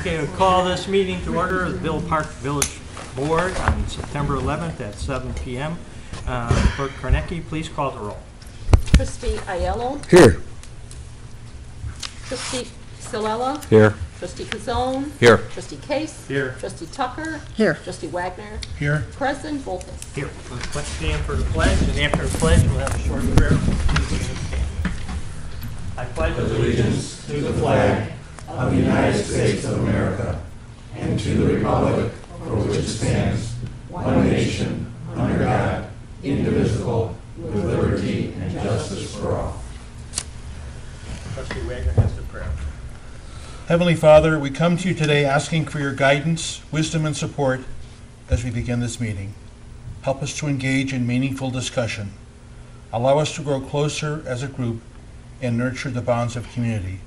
Okay, we'll call this meeting to order of the Villa Park Village Board on September 11th at 7 p.m. Clerk Kornecki, please call the roll. Trustee Aiello. Here. Trustee Silella. Here. Trustee Kazone. Here. Trustee Case. Here. Trustee Tucker. Here. Trustee Wagner. Here. President Voltis. Here. Let's stand for the pledge, and after the pledge, we'll have a short prayer. Please stand. I pledge allegiance to the flag of the United States of America and to the republic for which it stands, one nation, under God, indivisible, with liberty and justice for all. Trustee Wagner has the prayer. Heavenly Father, we come to you today asking for your guidance, wisdom, and support as we begin this meeting. Help us to engage in meaningful discussion. Allow us to grow closer as a group and nurture the bonds of community.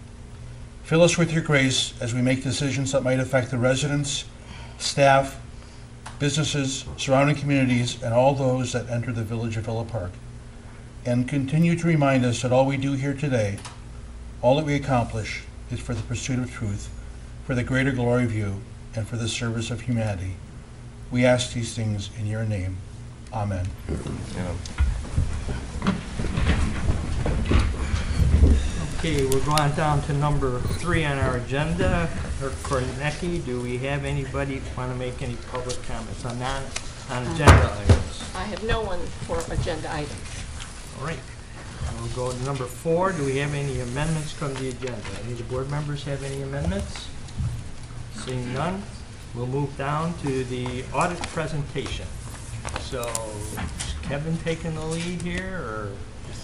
Fill us with your grace as we make decisions that might affect the residents, staff, businesses, surrounding communities, and all those that enter the village of Villa Park. And continue to remind us that all we do here today, all that we accomplish, is for the pursuit of truth, for the greater glory of you, and for the service of humanity. We ask these things in your name. Amen. Okay, we're going down to number 3 on our agenda. Clerk Kornecki, do we have anybody want to make any public comments on non-agenda items? I have no one for agenda items. All right. We'll go to number 4. Do we have any amendments from the agenda? Any of the board members have any amendments? Seeing none, we'll move down to the audit presentation. So, is Kevin taking the lead here, or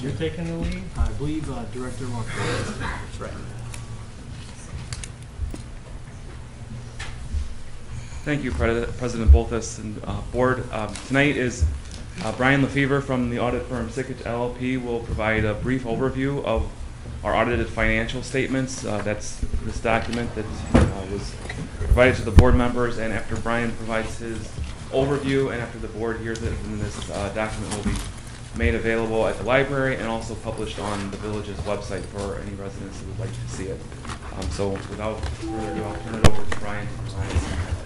you're taking the lead? I believe Director Walker. That's right. Thank you, President Voltis and Board. Tonight is Brian Lefevre from the audit firm Sikich LLP will provide a brief overview of our audited financial statements. That's this document that was provided to the board members, and after Brian provides his overview and after the board hears it, then this document will be made available at the library and also published on the village's website for any residents who would like to see it. So without further ado, I'll turn it over to Brian to provide some highlights.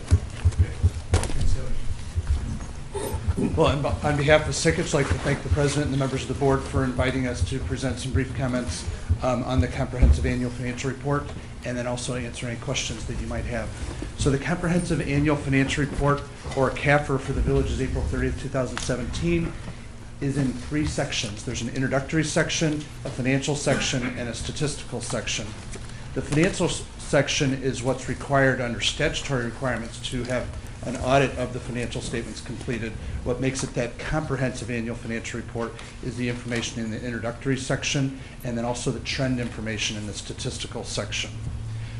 Well, on behalf of Sikich, I'd like to thank the President and the members of the board for inviting us to present some brief comments on the comprehensive annual financial report, and then also answer any questions that you might have. So the comprehensive annual financial report, or CAFR, for the village's April 30th, 2017, is in 3 sections. There's an introductory section, a financial section, and a statistical section. The financial section is what's required under statutory requirements to have an audit of the financial statements completed. What makes it that comprehensive annual financial report is the information in the introductory section, and then also the trend information in the statistical section.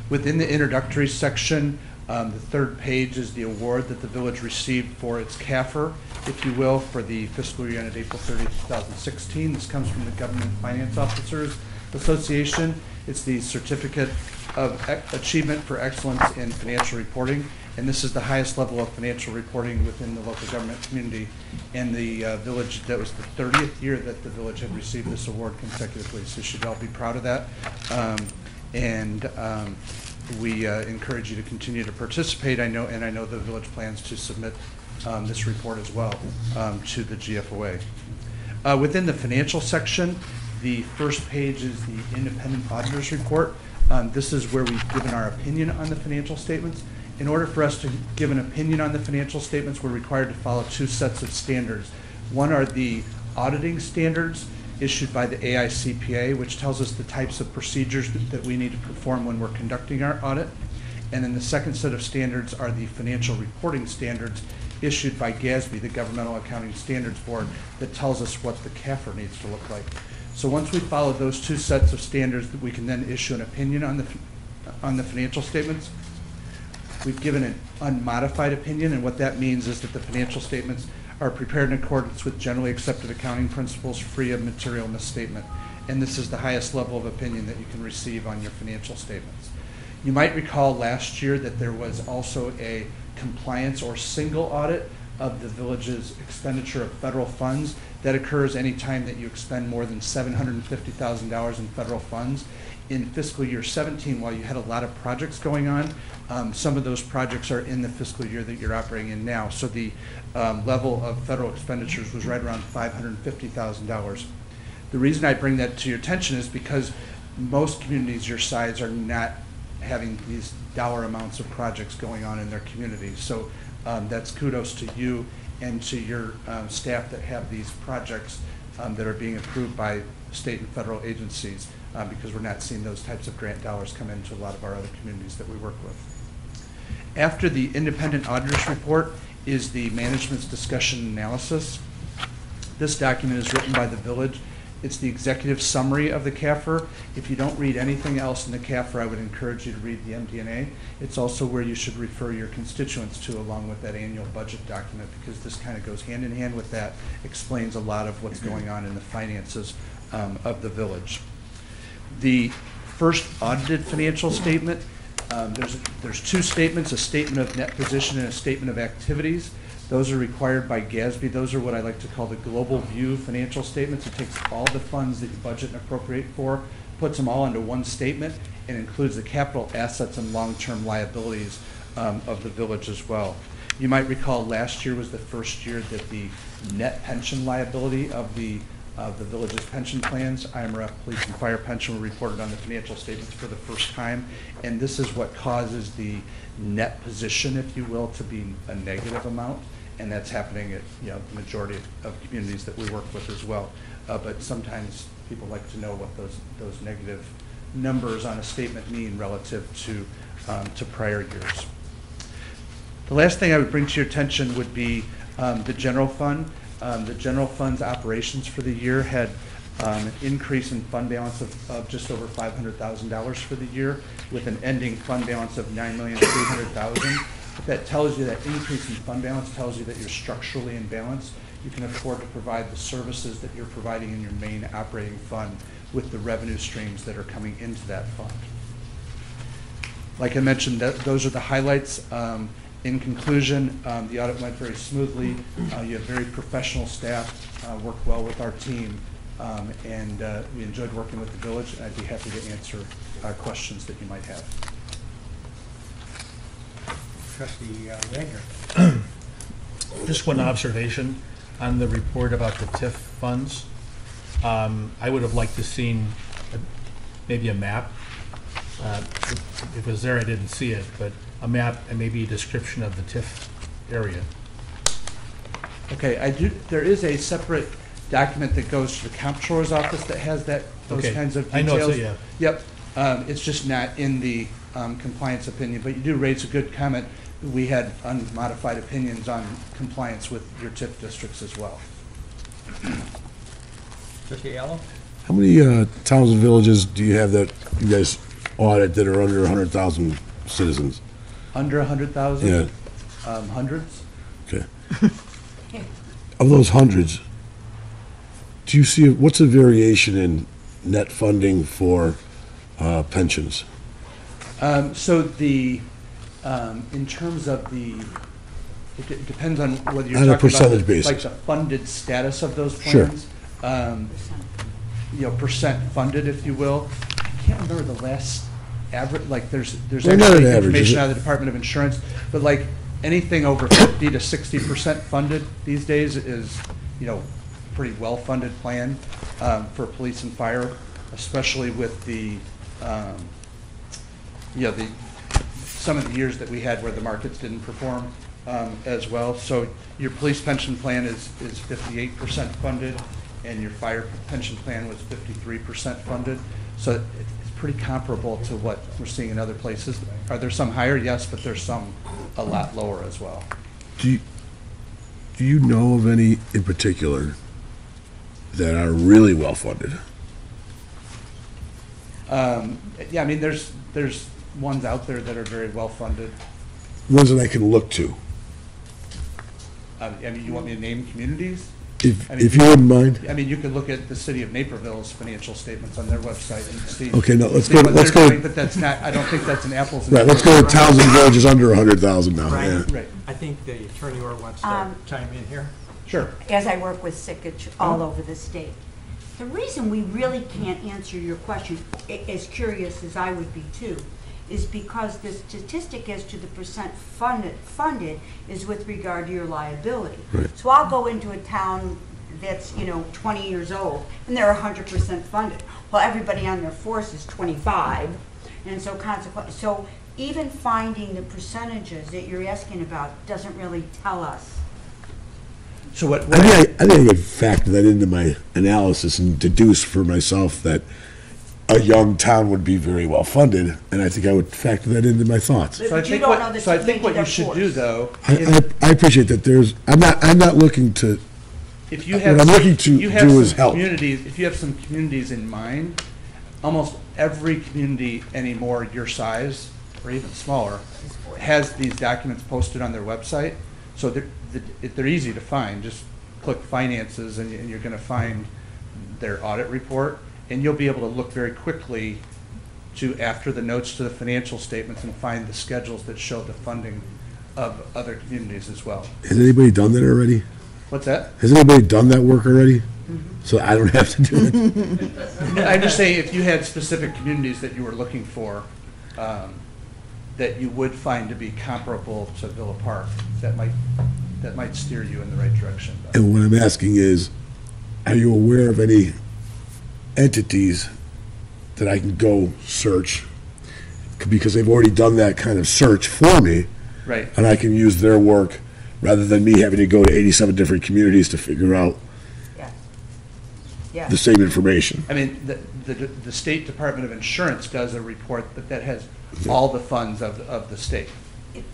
Within the introductory section, the 3rd page is the award that the village received for its CAFR, if you will, for the fiscal year ended April 30, 2016. This comes from the Government Finance Officers Association. It's the Certificate of Achievement for Excellence in Financial Reporting, and this is the highest level of financial reporting within the local government community. And the village, that was the 30th year that the village had received this award consecutively, so you should all be proud of that. We encourage you to continue to participate. I know the village plans to submit this report as well to the GFOA. Within the financial section, the 1st page is the independent auditor's report. This is where we've given our opinion on the financial statements. In order for us to give an opinion on the financial statements, we're required to follow 2 sets of standards. One are the auditing standards issued by the AICPA, which tells us the types of procedures that we need to perform when we're conducting our audit. And then the 2nd set of standards are the financial reporting standards issued by GASB, the Governmental Accounting Standards Board, that tells us what the CAFR needs to look like. So once we follow those 2 sets of standards, we can then issue an opinion on the financial statements. We've given an unmodified opinion, and what that means is that the financial statements are prepared in accordance with generally accepted accounting principles, free of material misstatement. And this is the highest level of opinion that you can receive on your financial statements. You might recall last year that there was also a compliance or single audit of the village's expenditure of federal funds. That occurs anytime that you expend more than $750,000 in federal funds. In fiscal year 17, while you had a lot of projects going on, some of those projects are in the fiscal year that you're operating in now. So the level of federal expenditures was right around $550,000. The reason I bring that to your attention is because most communities your size are not having these dollar amounts of projects going on in their communities. So that's kudos to you and to your staff that have these projects that are being approved by state and federal agencies, because we're not seeing those types of grant dollars come into a lot of our other communities that we work with. After the independent auditor's report is the management's discussion analysis. This document is written by the village. It's the executive summary of the CAFR. If you don't read anything else in the CAFR, I would encourage you to read the MD&A. It's also where you should refer your constituents to, along with that annual budget document, because this kind of goes hand in hand with that, explains a lot of what's going on in the finances of the village. The first audited financial statement, there's two statements, a statement of net position and a statement of activities. Those are required by GASB. Those are what I like to call the global view financial statements. It takes all the funds that you budget and appropriate for, puts them all into one statement, and includes the capital assets and long-term liabilities of the village as well. You might recall last year was the first year that the net pension liability of the village's pension plans, IMRF, police and fire pension, were reported on the financial statements for the first time. And this is what causes the net position, if you will, to be a negative amount. And that's happening at the majority of communities that we work with as well. But sometimes people like to know what those negative numbers on a statement mean relative to prior years. The last thing I would bring to your attention would be the general fund. The general fund's operations for the year had an increase in fund balance of just over $500,000 for the year, with an ending fund balance of $9,300,000. What that tells you, that increase in fund balance tells you that you're structurally in balance. You can afford to provide the services that you're providing in your main operating fund with the revenue streams that are coming into that fund. Like I mentioned, those are the highlights. In conclusion, the audit went very smoothly. You have very professional staff, worked well with our team, and we enjoyed working with the village, and I'd be happy to answer questions that you might have. Trustee Wagner. Just one observation on the report about the TIF funds. I would have liked to seen maybe a map. If it was there, I didn't see it, but a map and maybe a description of the TIF area. Okay, there is a separate document that goes to the comptroller's office that has those Okay. kinds of I details. know, so yeah. Yep, it's just not in the compliance opinion, but you do raise a good comment. We had unmodified opinions on compliance with your TIF districts as well. Trustee Allen? How many towns and villages do you have that you guys audit that are under 100,000 citizens? Under 100,000? Yeah, Hundreds? okay. Of those hundreds, do you see, what's the variation in net funding for pensions? So in terms of it depends on whether you're On a talking percentage about basis. like the funded status of those Sure. plans. Percent funded, if you will. I can't remember the last average, like there's Well, not actually an average, is information it? out of the Department of Insurance, but like anything over 50 to 60% funded these days is, pretty well-funded plan for police and fire, especially with some of the years that we had where the markets didn't perform as well. So your police pension plan is 58% funded, and your fire pension plan was 53% funded. So it's pretty comparable to what we're seeing in other places. Are there some higher? Yes, but there's some a lot lower as well. Do you know of any in particular that are really well funded? Yeah, I mean, there's ones out there that are very well funded. Ones that I can look to? I mean, you want me to name communities? If you wouldn't mind. I mean, you could look at the city of Naperville's financial statements on their website and see. Okay, no, let's see go- what let's they're go- doing, But that's not, I don't think that's an apples and. Right, let's go to towns and villages under 100,000 now. Brian? Yeah. Right, I think the attorney or wants to chime in here. sure. As I work with Sikich all over the state. The reason we really can't answer your question, as curious as I would be too, is because the statistic as to the percent funded is with regard to your liability. Right. So I'll go into a town that's, 20 years old, and they're 100% funded. Well, everybody on their force is 25, and so consequently, so even finding the percentages that you're asking about doesn't really tell us. So what, I think I could factor that into my analysis and deduce for myself that a young town would be very well funded, and I think I would factor that into my thoughts. But so I you think don't know what, the so I think age what of you their should force. do, though, I appreciate that I'm not looking to, if you what have. I'm looking to you have do some is help. communities- If you have some communities in mind, almost every community anymore your size, or even smaller, has these documents posted on their website. So they're easy to find. Just click finances and you're gonna find their audit report. And you'll be able to look very quickly to, after the notes to the financial statements, and find the schedules that show the funding of other communities as well. Has anybody done that already? What's that? Has anybody done that work already? So I don't have to do it? I'm just saying, if you had specific communities that you were looking for, that you would find to be comparable to Villa Park, that might steer you in the right direction. But And what I'm asking is, are you aware of any entities that I can go search? Because they've already done that kind of search for me, Right. and I can use their work rather than me having to go to 87 different communities to figure out Yes. Yes. the same information. I mean, the State Department of Insurance does a report that has all the funds of the state.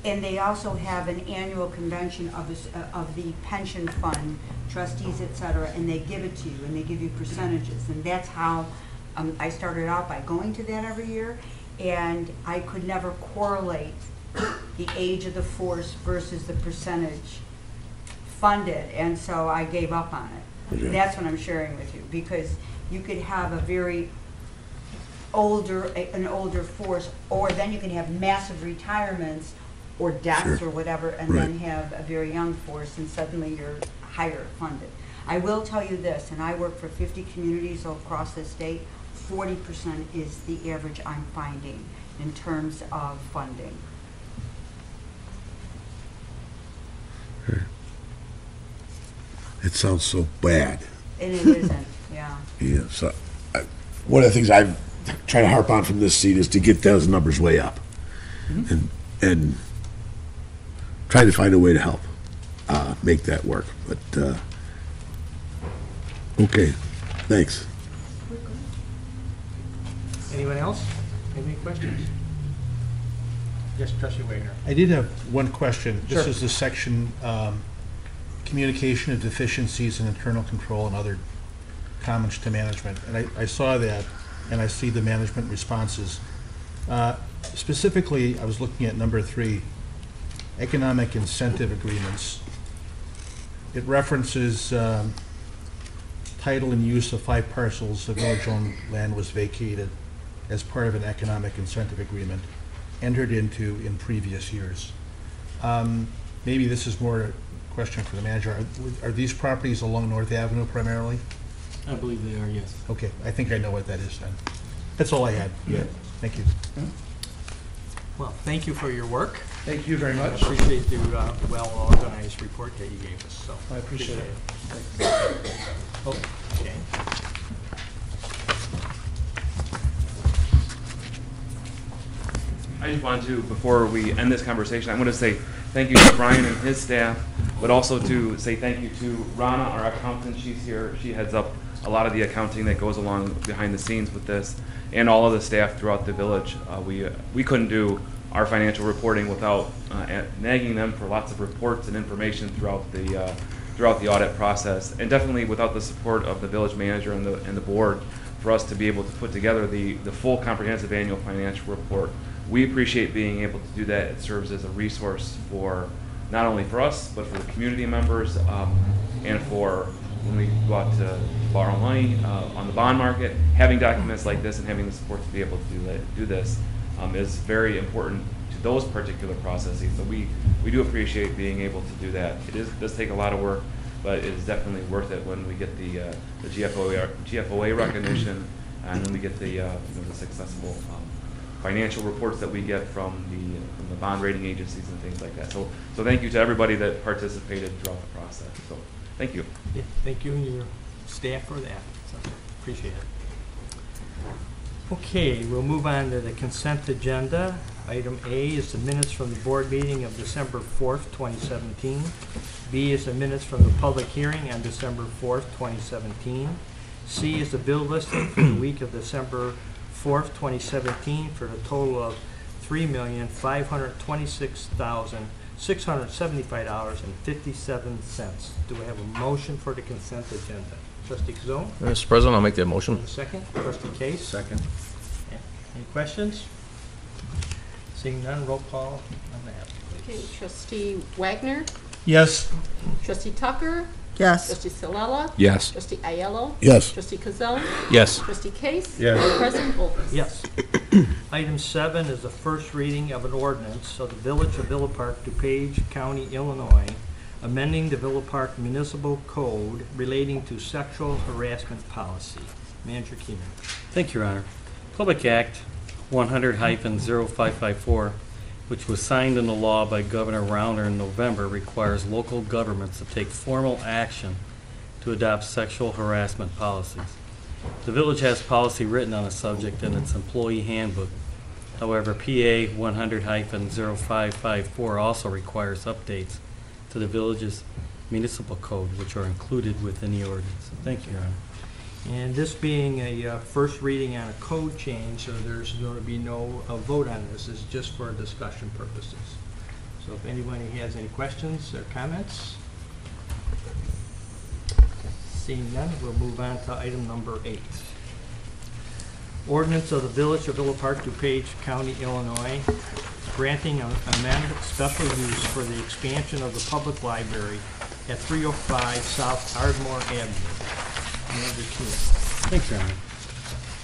And they also have an annual convention of the pension fund trustees, et cetera, and they give it to you, and they give you percentages. And that's how I started out, by going to that every year, and I could never correlate the age of the force versus the percentage funded, and so I gave up on it. Okay. That's what I'm sharing with you, because you could have a very an older force, or then you can have massive retirements or deaths Sure. or whatever, and Right. then have a very young force, and suddenly you're higher funded. I will tell you this, and I work for 50 communities all across the state, 40% is the average I'm finding in terms of funding. It sounds so bad. And it isn't, yeah. Yeah, so one of the things I've tried to harp on from this seat is to get those numbers way up, and try to find a way to help make that work. But okay, thanks. Anyone else? Any questions? Yes, trustee Wagner. I did have one question. This Sure. is the section, communication of deficiencies in internal control and other comments to management. And I saw that, and I see the management responses. Specifically, I was looking at number 3, economic incentive agreements. It references title and use of 5 parcels of village-owned land was vacated as part of an economic incentive agreement entered into in previous years. Maybe this is more a question for the manager. Are these properties along North Avenue primarily? I believe they are, yes. Okay, I think I know what that is then. That's all I had. Yeah. Thank you. Well, thank you for your work. Thank you very I much. appreciate the well-organized report that you gave us, so. I appreciate it. Okay. I just wanted to, before we end this conversation, I want to say thank you to Brian and his staff, but also to say thank you to Rana, our accountant. She's here. She heads up a lot of the accounting that goes along behind the scenes with this, and all of the staff throughout the village. We couldn't do our financial reporting without nagging them for lots of reports and information throughout the audit process, and definitely without the support of the village manager and the board for us to be able to put together the full comprehensive annual financial report. We appreciate being able to do that. It serves as a resource for not only for us, but for the community members and for when we go out to borrow money on the bond market, having documents like this and having the support to be able to do this is very important to those particular processes. So we do appreciate being able to do that. It does take a lot of work, but it is definitely worth it when we get the GFOA recognition, and when we get the successful financial reports that we get from the bond rating agencies and things like that. So thank you to everybody that participated throughout the process. So thank you. Yeah, thank you and your staff for that. So, appreciate it. Okay, we'll move on to the consent agenda. Item A is the minutes from the board meeting of December 4th, 2017. B is the minutes from the public hearing on December 4th, 2017. C is the bill listing for the week of December 4th, 2017 for a total of $3,526,675.57. Do we have a motion for the consent agenda? Trustee Kazone? Mr. President, I'll make that motion. And a second. Trustee Case? Second. Any questions? Seeing none, roll call on that, Okay, please. trustee Wagner, Yes. trustee Tucker, Yes. trustee Salella, Yes. trustee Aiello, Yes. trustee Kazone, Yes. trustee Case, Yes. President Volkes. Yes. Item 7 is the first reading of an ordinance of the Village of Villa Park, DuPage County, Illinois, amending the Villa Park Municipal Code relating to sexual harassment policy. Manager Keenan. Thank you, Your Honor. Public Act 100-0554, which was signed into law by Governor Rauner in November, requires local governments to take formal action to adopt sexual harassment policies. The village has policy written on the subject in its employee handbook. However, PA 100-0554 also requires updates to the village's municipal code, which are included within the ordinance. Thank you, Your Honor. And this being a first reading on a code change, so there's going to be no vote on this. It's just for discussion purposes. So if anybody has any questions or comments? Seeing none, we'll move on to item number 8. Ordinance of the Village of Villa Park, DuPage County, Illinois, granting an amended special use for the expansion of the public library at 305 South Ardmore Avenue. Manager Keenan. Thanks, Your Honor.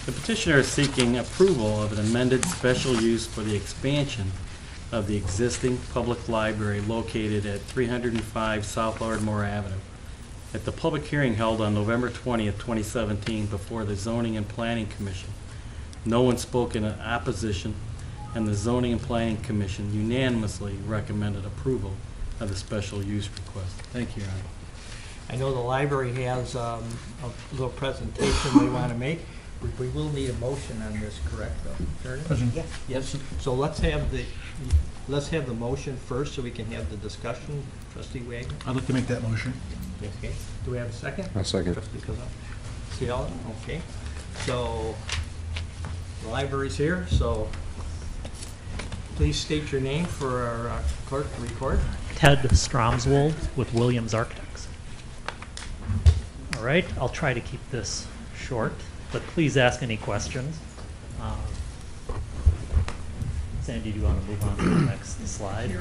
The petitioner is seeking approval of an amended special use for the expansion of the existing public library located at 305 South Ardmore Avenue. At the public hearing held on November 20th, 2017 before the Zoning and Planning Commission, no one spoke in opposition, and the Zoning and Planning Commission unanimously recommended approval of the special use request. Thank you, Your Honor. I know the library has a little presentation they want to make. We will need a motion on this, correct, though? Attorney? President. Yes. So let's have the motion first so we can have the discussion. Trustee Wagner? I'd like to make that motion. Okay. Do we have a second? I'll second. Trustee Kazan? Cielo? Okay. So the library's here, so please state your name for our clerk to record. Ted Stromswold with Williams Architects. All right, I'll try to keep this short, but please ask any questions. Sandy, do you want to move on to the next slide?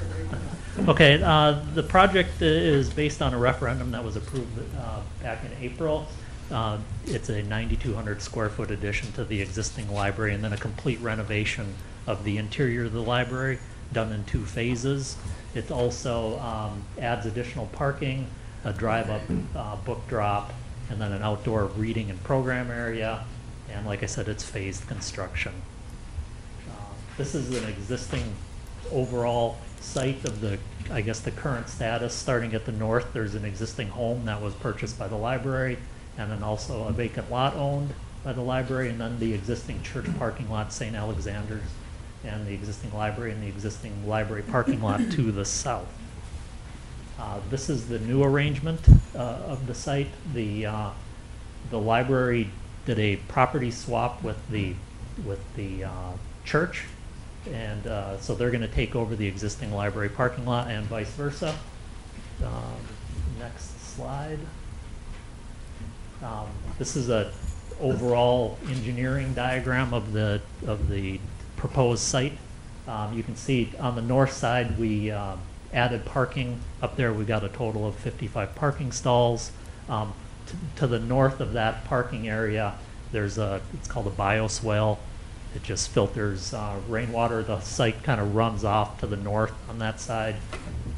Okay, the project is based on a referendum that was approved back in April. It's a 9,200 square foot addition to the existing library and then a complete renovation of the interior of the library done in 2 phases. It also adds additional parking, a drive-up book drop, and then an outdoor reading and program area. And like I said, it's phased construction. This is an existing overall site of the, I guess, the current status. Starting at the north, there's an existing home that was purchased by the library, and then also a vacant lot owned by the library, and then the existing church parking lot, St. Alexander's, and the existing library and the existing library parking lot to the south. This is the new arrangement of the site. The library did a property swap with the church, and so they're going to take over the existing library parking lot and vice versa. Next slide. This is a overall engineering diagram of the proposed site. You can see on the north side we added parking up there. We got a total of 55 parking stalls. to the north of that parking area, there's it's called a bioswale. It just filters rainwater. The site kind of runs off to the north on that side.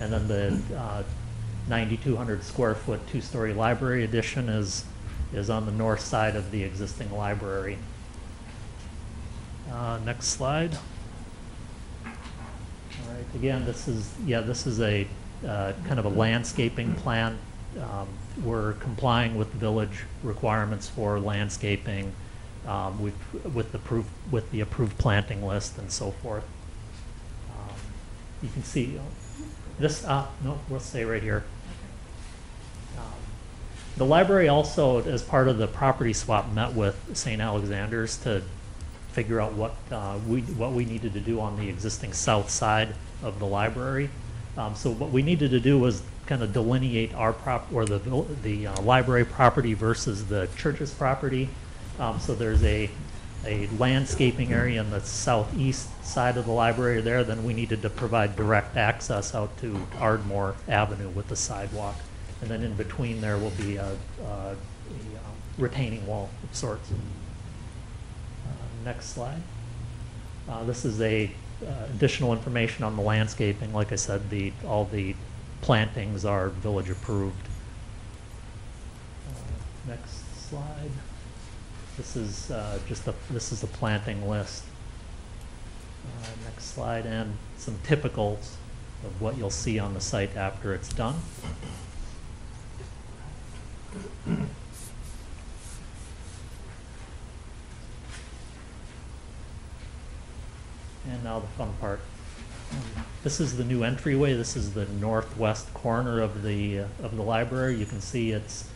And then the 9,200 square foot two-story library addition is on the north side of the existing library. Next slide. All right, again, this is a kind of a landscaping plan. We're complying with village requirements for landscaping, with the approved planting list and so forth. You can see this. No, we'll stay right here. The library also, as part of the property swap, met with St. Alexander's to figure out what we needed to do on the existing south side of the library. So what we needed to do was kind of delineate our the library property versus the church's property. So there's a landscaping area on the southeast side of the library there. Then we needed to provide direct access out to Ardmore Avenue with the sidewalk. And then in between there will be a retaining wall of sorts. Next slide. This is additional information on the landscaping. Like I said, all the plantings are village approved. Next slide. This is this is the planting list. Next slide, and some typicals of what you'll see on the site after it's done. And now the fun part. This is the new entryway. This is the northwest corner of the library. You can see it's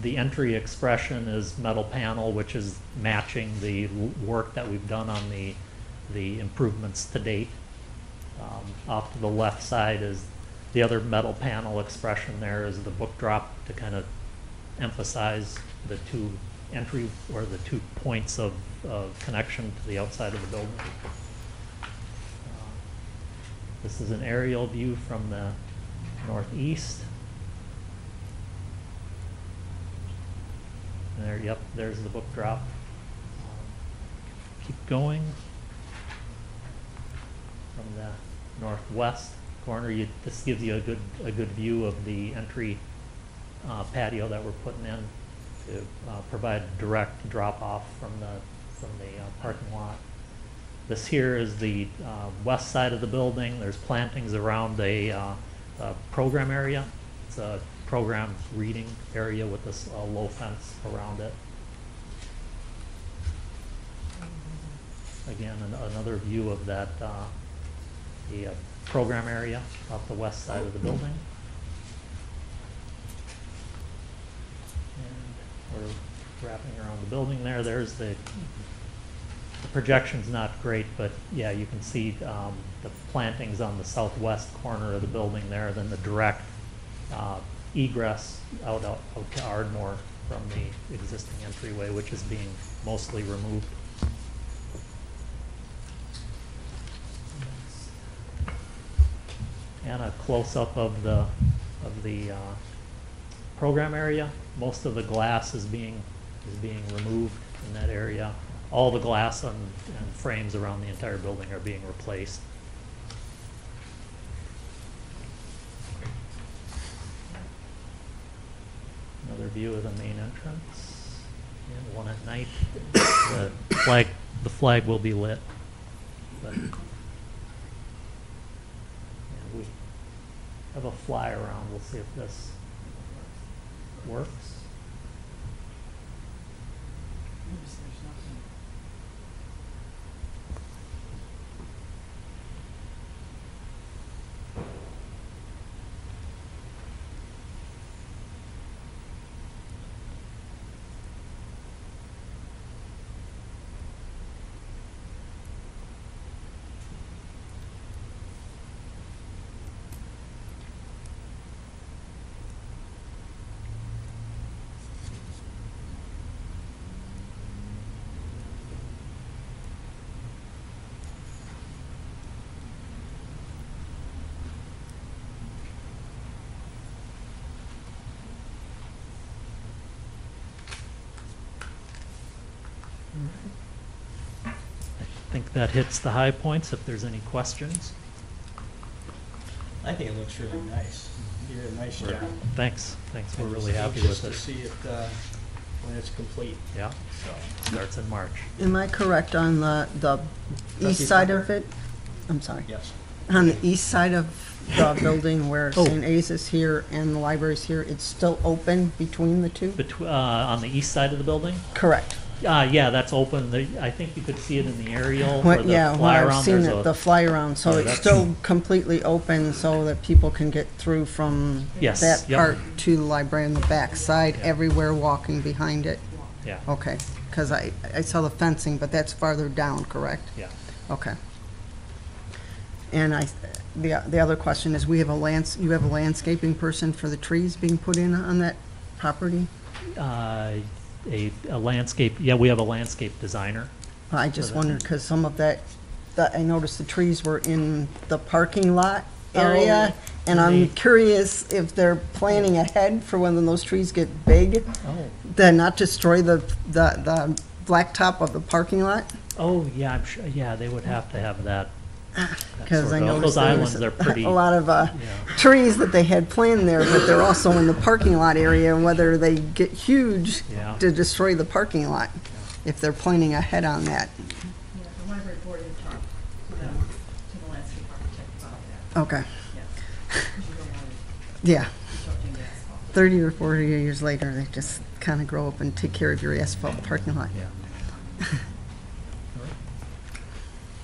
the entry expression is metal panel, which is matching the work that we've done on the improvements to date. Off to the left side is the other metal panel expression. There is the book drop to kind of emphasize the two entry or the 2 points of connection to the outside of the building. This is an aerial view from the northeast. There, yep, there's the book drop. Keep going. From the northwest corner, this gives you a good view of the entry patio that we're putting in to provide direct drop off from the parking lot. This here is the west side of the building. There's plantings around a program area. It's a program reading area with this low fence around it. Again, another view of that the program area off the west side of the building. And we're wrapping around the building there. There's the projection's not great, but yeah, you can see the plantings on the southwest corner of the building there, then the direct egress out to Ardmore from the existing entryway, which is being mostly removed. And a close-up of the program area. Most of the glass is being removed in that area. All the glass and frames around the entire building are being replaced. Another view of the main entrance. And one at night. The flag will be lit. But yeah, we have a fly around. We'll see if this works. think that hits the high points. If there's any questions. I think it looks really nice. You did a nice job. Thanks. We're I'm really just happy anxious with to it. see it when it's complete. Yeah, So, starts in March. Am I correct on the Trustee east side Tucker? of it? I'm sorry. yes. On the east side of the building where Oh. St. A's is here and the library's here, it's still open between the two? On the east side of the building? Correct. Yeah, that's open. I think you could see it in the aerial or What, the yeah, when fly I've around. seen There's it, the fly around, so Yeah, it's that's- still completely open so that people can get through from Yes, that yep. part to the library on the back side, everywhere walking behind it? Yeah, Okay, because I saw the fencing, but that's farther down, correct? yeah. Okay. And the other question is, you have a landscaping person for the trees being put in on that property? A landscape, yeah, we have a landscape designer. I just that- wondered, because some of that, I noticed the trees were in the parking lot area, and I'm they- curious if they're planning ahead for when those trees get big, Oh, to not destroy the blacktop of the parking lot? yeah, I'm sure, yeah, they would have to have that. Because I Those noticed there islands was are pretty. a lot of Yeah. trees that they had planned there, but they're also in the parking lot area, and whether they get huge Yeah. to destroy the parking lot, if they're planning ahead on that. Yeah, the library board had talked to them, to the landscape architect about that, Okay, yes. You don't want yeah. to disrupting the asphalt. 30 or 40 years later, they just kind of grow up and take care of your asphalt parking lot. Yeah.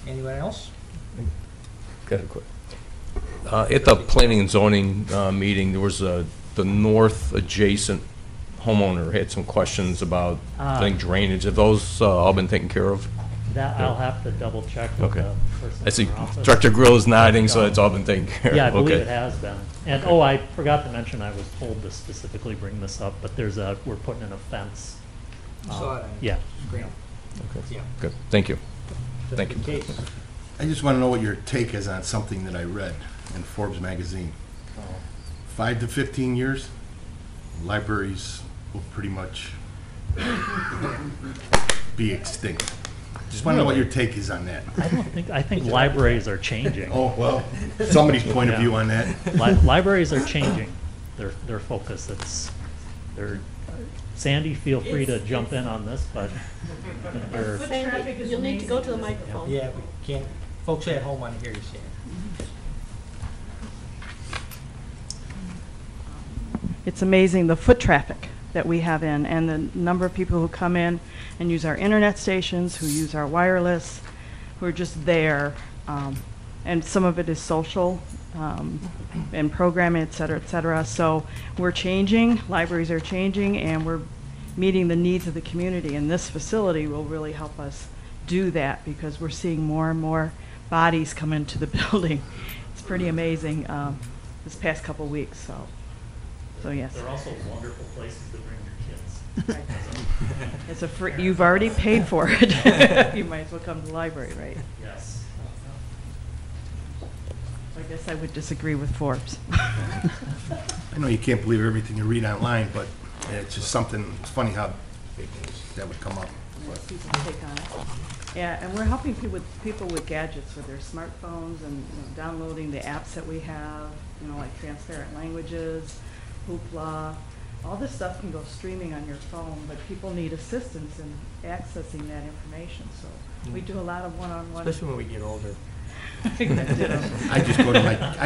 Anyone else? Got a quick. At the planning and zoning meeting, there was the north adjacent homeowner had some questions about, I think, drainage. Have those all been taken care of? That, I'll have to double check with Okay. the person. I see in our office. Director Grill is nodding, so it's all been taken care of. Yeah, I believe Okay. it has been. And, Okay. oh, I forgot to mention, I was told to specifically bring this up, but we're putting in a fence. Saw it on Yeah. screen. Okay. Yeah. Good, thank you. Thank Just in you. case. I just want to know what your take is on something that I read in Forbes magazine. 5 to 15 years, libraries will pretty much be extinct. Just want to know what your take is on that. I think libraries are changing. Oh, well, somebody's point of Yeah. view on that. Libraries are changing their focus. Sandy, feel free to jump in on this, but they're- Sandy, you'll need to go to the microphone. Yeah, we can't, folks at home want to hear you say it. It's amazing the foot traffic that we have in and the number of people who come in and use our internet stations, who use our wireless, who are just there. And some of it is social and programming, et cetera, et cetera. So we're changing, libraries are changing, and we're meeting the needs of the community. And this facility will really help us do that because we're seeing more and more bodies come into the building. It's pretty amazing this past couple weeks. So yes. they're also wonderful places to bring your kids. It's a free, you've already paid for it. You might as well come to the library, right? Yes. I guess I would disagree with Forbes. I know you can't believe everything you read online, but it's just something, it's funny how that would come up. People take on it. Yeah, and we're helping people with gadgets, with their smartphones and downloading the apps that we have, like Transparent Languages, Hoopla. All this stuff can go streaming on your phone, but people need assistance in accessing that information. So we do a lot of one-on-one. Especially when we get older. I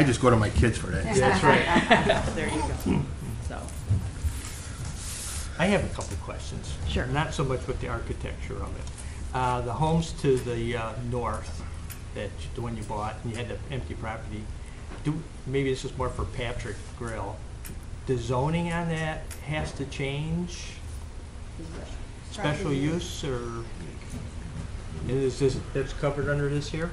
just go to my kids for that. That's right. There you go. So, I have a couple questions. Sure. Not so much with the architecture of it. The homes to the north, the one you bought, and you had the empty property, maybe this is more for Patrick Grill. The zoning on that has to change? Special use, or is this, that's covered under this here?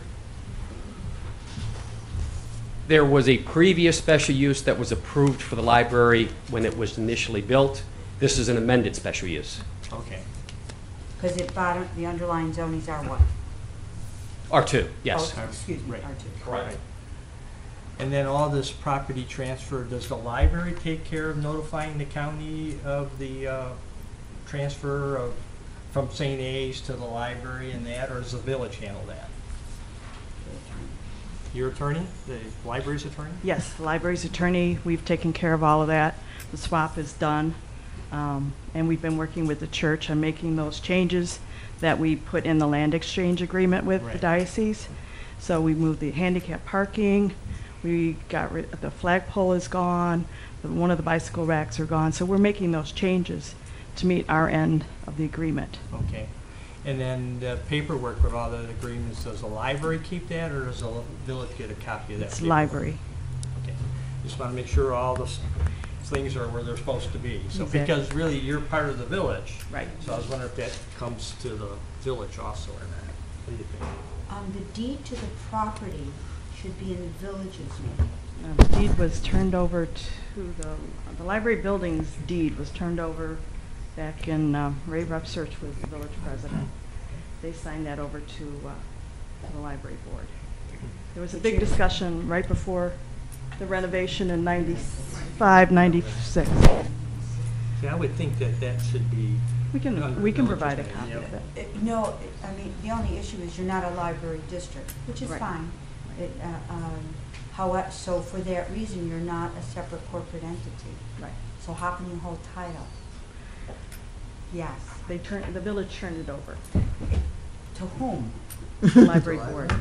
There was a previous special use that was approved for the library when it was initially built. This is an amended special use. Okay. Because the underlying zonings are what? R2, yes. Oh, excuse me, Right. R2. Correct. And then all this property transfer, does the library take care of notifying the county of the transfer of from St. A's to the library and that, or does the village handle that? Your attorney, the library's attorney? Yes, the library's attorney, we've taken care of all of that. The swap is done. And we've been working with the church on making those changes that we put in the land exchange agreement with the Right. diocese. So we moved the handicap parking, we got rid, the flagpole is gone, one of the bicycle racks are gone. So we're making those changes to meet our end of the agreement. Okay. And then the paperwork with all the agreements, does the library keep that, or does the village get a copy of that? It's paperwork? library. Okay. Just want to make sure all the things are where they're supposed to be. So, Exactly. because really, you're part of the village. Right. So I was wondering if that comes to the village also or not. What do you think? The deed to the property should be in the village's name. The deed was turned over to the library building's deed was turned over back in, Ray Repsearch was the village president. They signed that over to the library board. There was a big discussion right before the renovation in 95, 96. See, I would think that that should be. We can under we can village's provide a name, copy yep. of it. No, I mean, the only issue is you're not a library district, which is Right. fine. However, so for that reason, you're not a separate corporate entity. Right. So how can you hold title? Yes. The village turned it over. To whom? The library board.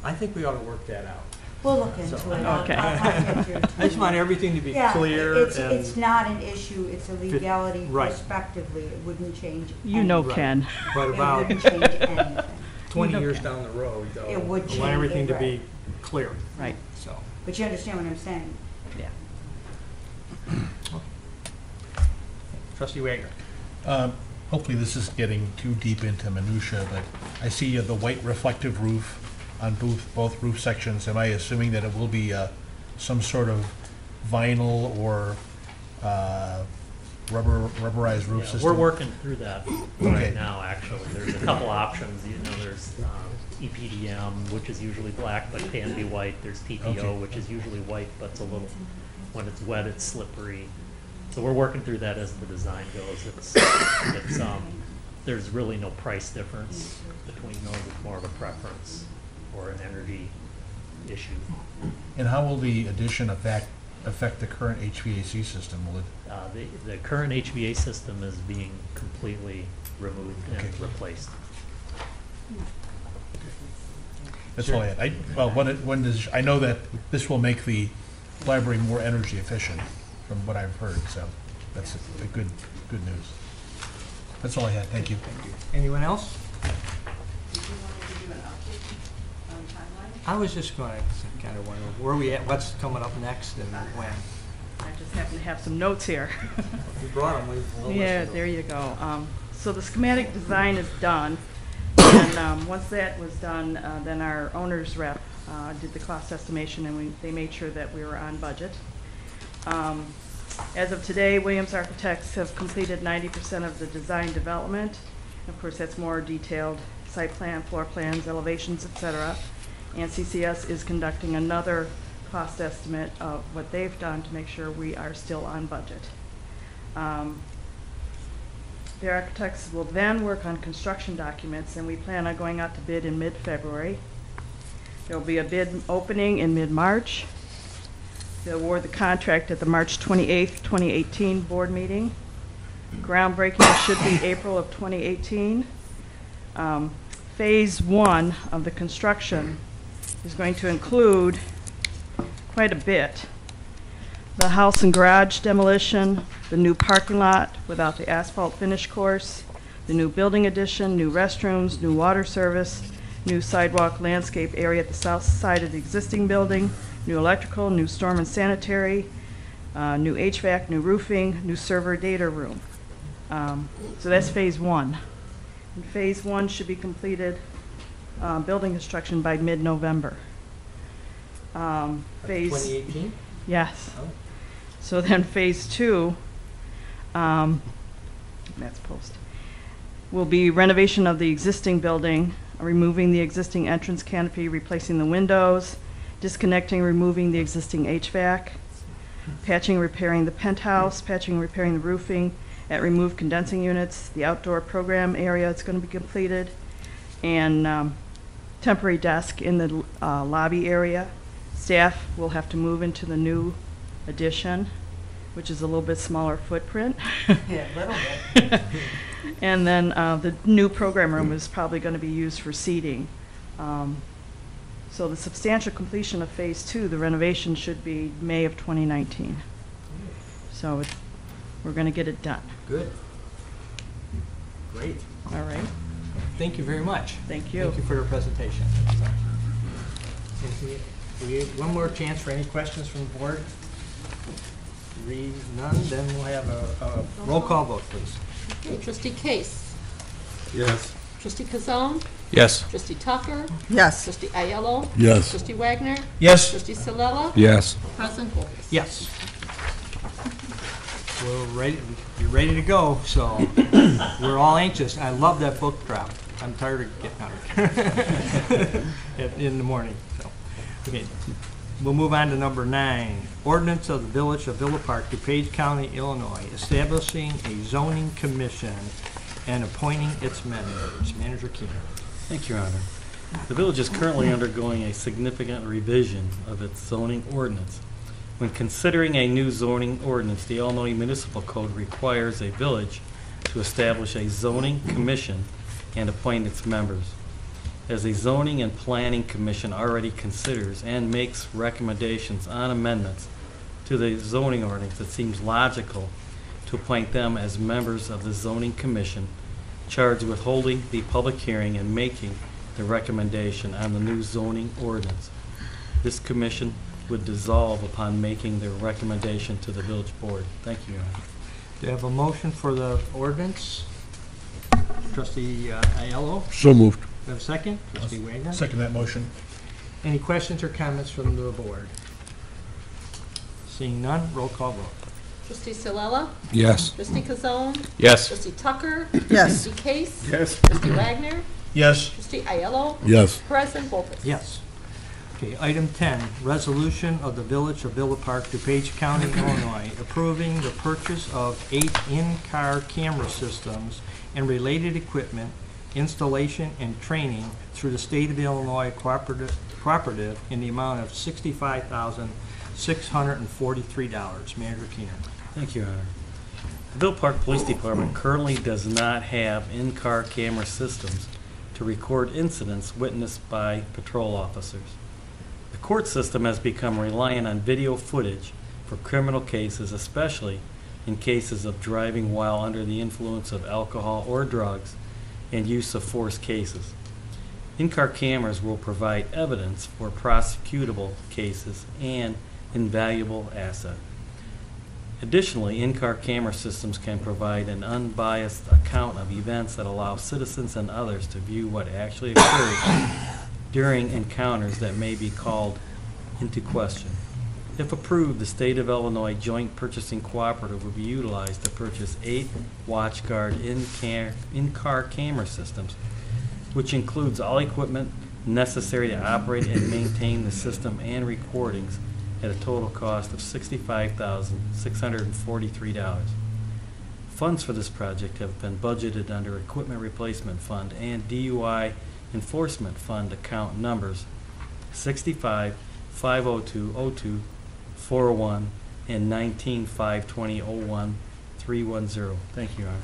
I think we ought to work that out. We'll look into So- it. Okay. I'll get your I just want everything to be Yeah, clear it's and. not an issue, it's a legality Right. prospectively, it wouldn't change You know Right. Ken. But It about wouldn't change anything. 20 know years Ken. down the road, though. It would I change, want everything to right. be clear, Right. so. But you understand what I'm saying? Yeah. Trustee Wagner. Hopefully this is getting too deep into minutia, but I see the white reflective roof on both roof sections. Am I assuming that it will be some sort of vinyl or rubberized roof Yeah, system? we're working through that Okay. right now, actually. There's a couple options, there's EPDM, which is usually black but can be white. There's TPO, Okay. which is usually white but it's a little, when it's wet, it's slippery. So we're working through that as the design goes. There's really no price difference between those. It's more of a preference or an energy issue. And how will the addition affect the current HVAC system? Will it? The current HVA system is being completely removed and Okay. replaced. That's all I had. I know that this will make the library more energy efficient, from what I've heard. So that's a good news. That's all I had. Thank you. Anyone else? I was just going to kind of wonder where we at, what's coming up next and when. I just happen to have some notes here. If you brought them, we'll Yeah, listen to there them. you go. So the schematic design is done, and once that was done, then our owner's rep did the cost estimation, and they made sure that we were on budget. As of today, Williams Architects have completed 90% of the design development. Of course, that's more detailed site plan, floor plans, elevations, etc. And CCS is conducting another cost estimate of what they've done to make sure we are still on budget. The architects will then work on construction documents, and we plan on going out to bid in mid-February. There will be a bid opening in mid-March. They'll award the contract at the March 28th, 2018 board meeting. Groundbreaking should be April of 2018. Phase 1 of the construction is going to include quite a bit. The house and garage demolition, the new parking lot without the asphalt finish course, the new building addition, new restrooms, new water service, new sidewalk landscape area at the south side of the existing building, new electrical, new storm and sanitary, new HVAC, new roofing, new server data room. So that's phase 1. And phase 1 should be completed, building construction by mid-November. Phase 2018? Yes. Oh. So then phase 2, that's post, will be renovation of the existing building, removing the existing entrance canopy, replacing the windows, disconnecting, removing the existing HVAC, patching, repairing the penthouse, patching, repairing the roofing, at removed condensing units, the outdoor program area is going to be completed, and temporary desk in the lobby area. Staff will have to move into the new addition, which is a little bit smaller footprint. Yeah, a little bit. And then the new program room is probably going to be used for seating. So the substantial completion of Phase 2, the renovation should be May of 2019. So we're going to get it done. Good. Great. All right. Thank you very much. Thank you. Thank you for your presentation. We have one more chance for any questions from the board. Read none, then we'll have a roll call vote, please. Okay, Trustee Case. Yes. Trustee Kazan. Yes. Trustee Tucker. Yes. Trustee Aiello. Yes. Trustee Wagner. Yes. Trustee Salella. Yes. President Bolkus. Yes. We're ready, you're ready to go, so we're all anxious. I love that book drop. I'm tired of getting out in the morning, so. Okay, we'll move on to number 9. Ordinance of the Village of Villa Park, DuPage County, Illinois, establishing a zoning commission and appointing its members. Manager Keener. Thank you, Your Honor. The village is currently undergoing a significant revision of its zoning ordinance. When considering a new zoning ordinance, the Illinois Municipal Code requires a village to establish a zoning commission and appoint its members. As a zoning and planning commission already considers and makes recommendations on amendments to the zoning ordinance, it seems logical to appoint them as members of the zoning commission charged with holding the public hearing and making the recommendation on the new zoning ordinance. This commission would dissolve upon making their recommendation to the village board. Thank you, Your Honor. Do you have a motion for the ordinance? Trustee Aiello, So moved. do you have a second? Trustee Wagner? Second that motion. Any questions or comments from the board? Seeing none, roll call vote. Trustee Salella. Yes. Trustee Kazan. Yes. Trustee Tucker. Yes. Trustee Case. Yes. Trustee Wagner. Yes. Trustee Aiello. Yes. President Bolkus. Yes. Okay, item 10, resolution of the Village of Villa Park, DuPage County, Illinois, approving the purchase of 8 in-car camera systems and related equipment, installation and training through the State of Illinois Cooperative in the amount of $65,643. Manager Keener. Thank you, Your Honor. The Villa Park Police Department currently does not have in-car camera systems to record incidents witnessed by patrol officers. The court system has become reliant on video footage for criminal cases, especially in cases of driving while under the influence of alcohol or drugs and use of force cases. In-car cameras will provide evidence for prosecutable cases and invaluable asset. Additionally, in-car camera systems can provide an unbiased account of events that allow citizens and others to view what actually occurred during encounters that may be called into question. If approved, the State of Illinois Joint Purchasing Cooperative will be utilized to purchase 8 WatchGuard in-car camera systems, which includes all equipment necessary to operate and maintain the system and recordings at a total cost of $65,643. Funds for this project have been budgeted under Equipment Replacement Fund and DUI Enforcement Fund account numbers 65-502-02-401 and 19-520-01-310. Thank you, Your Honor.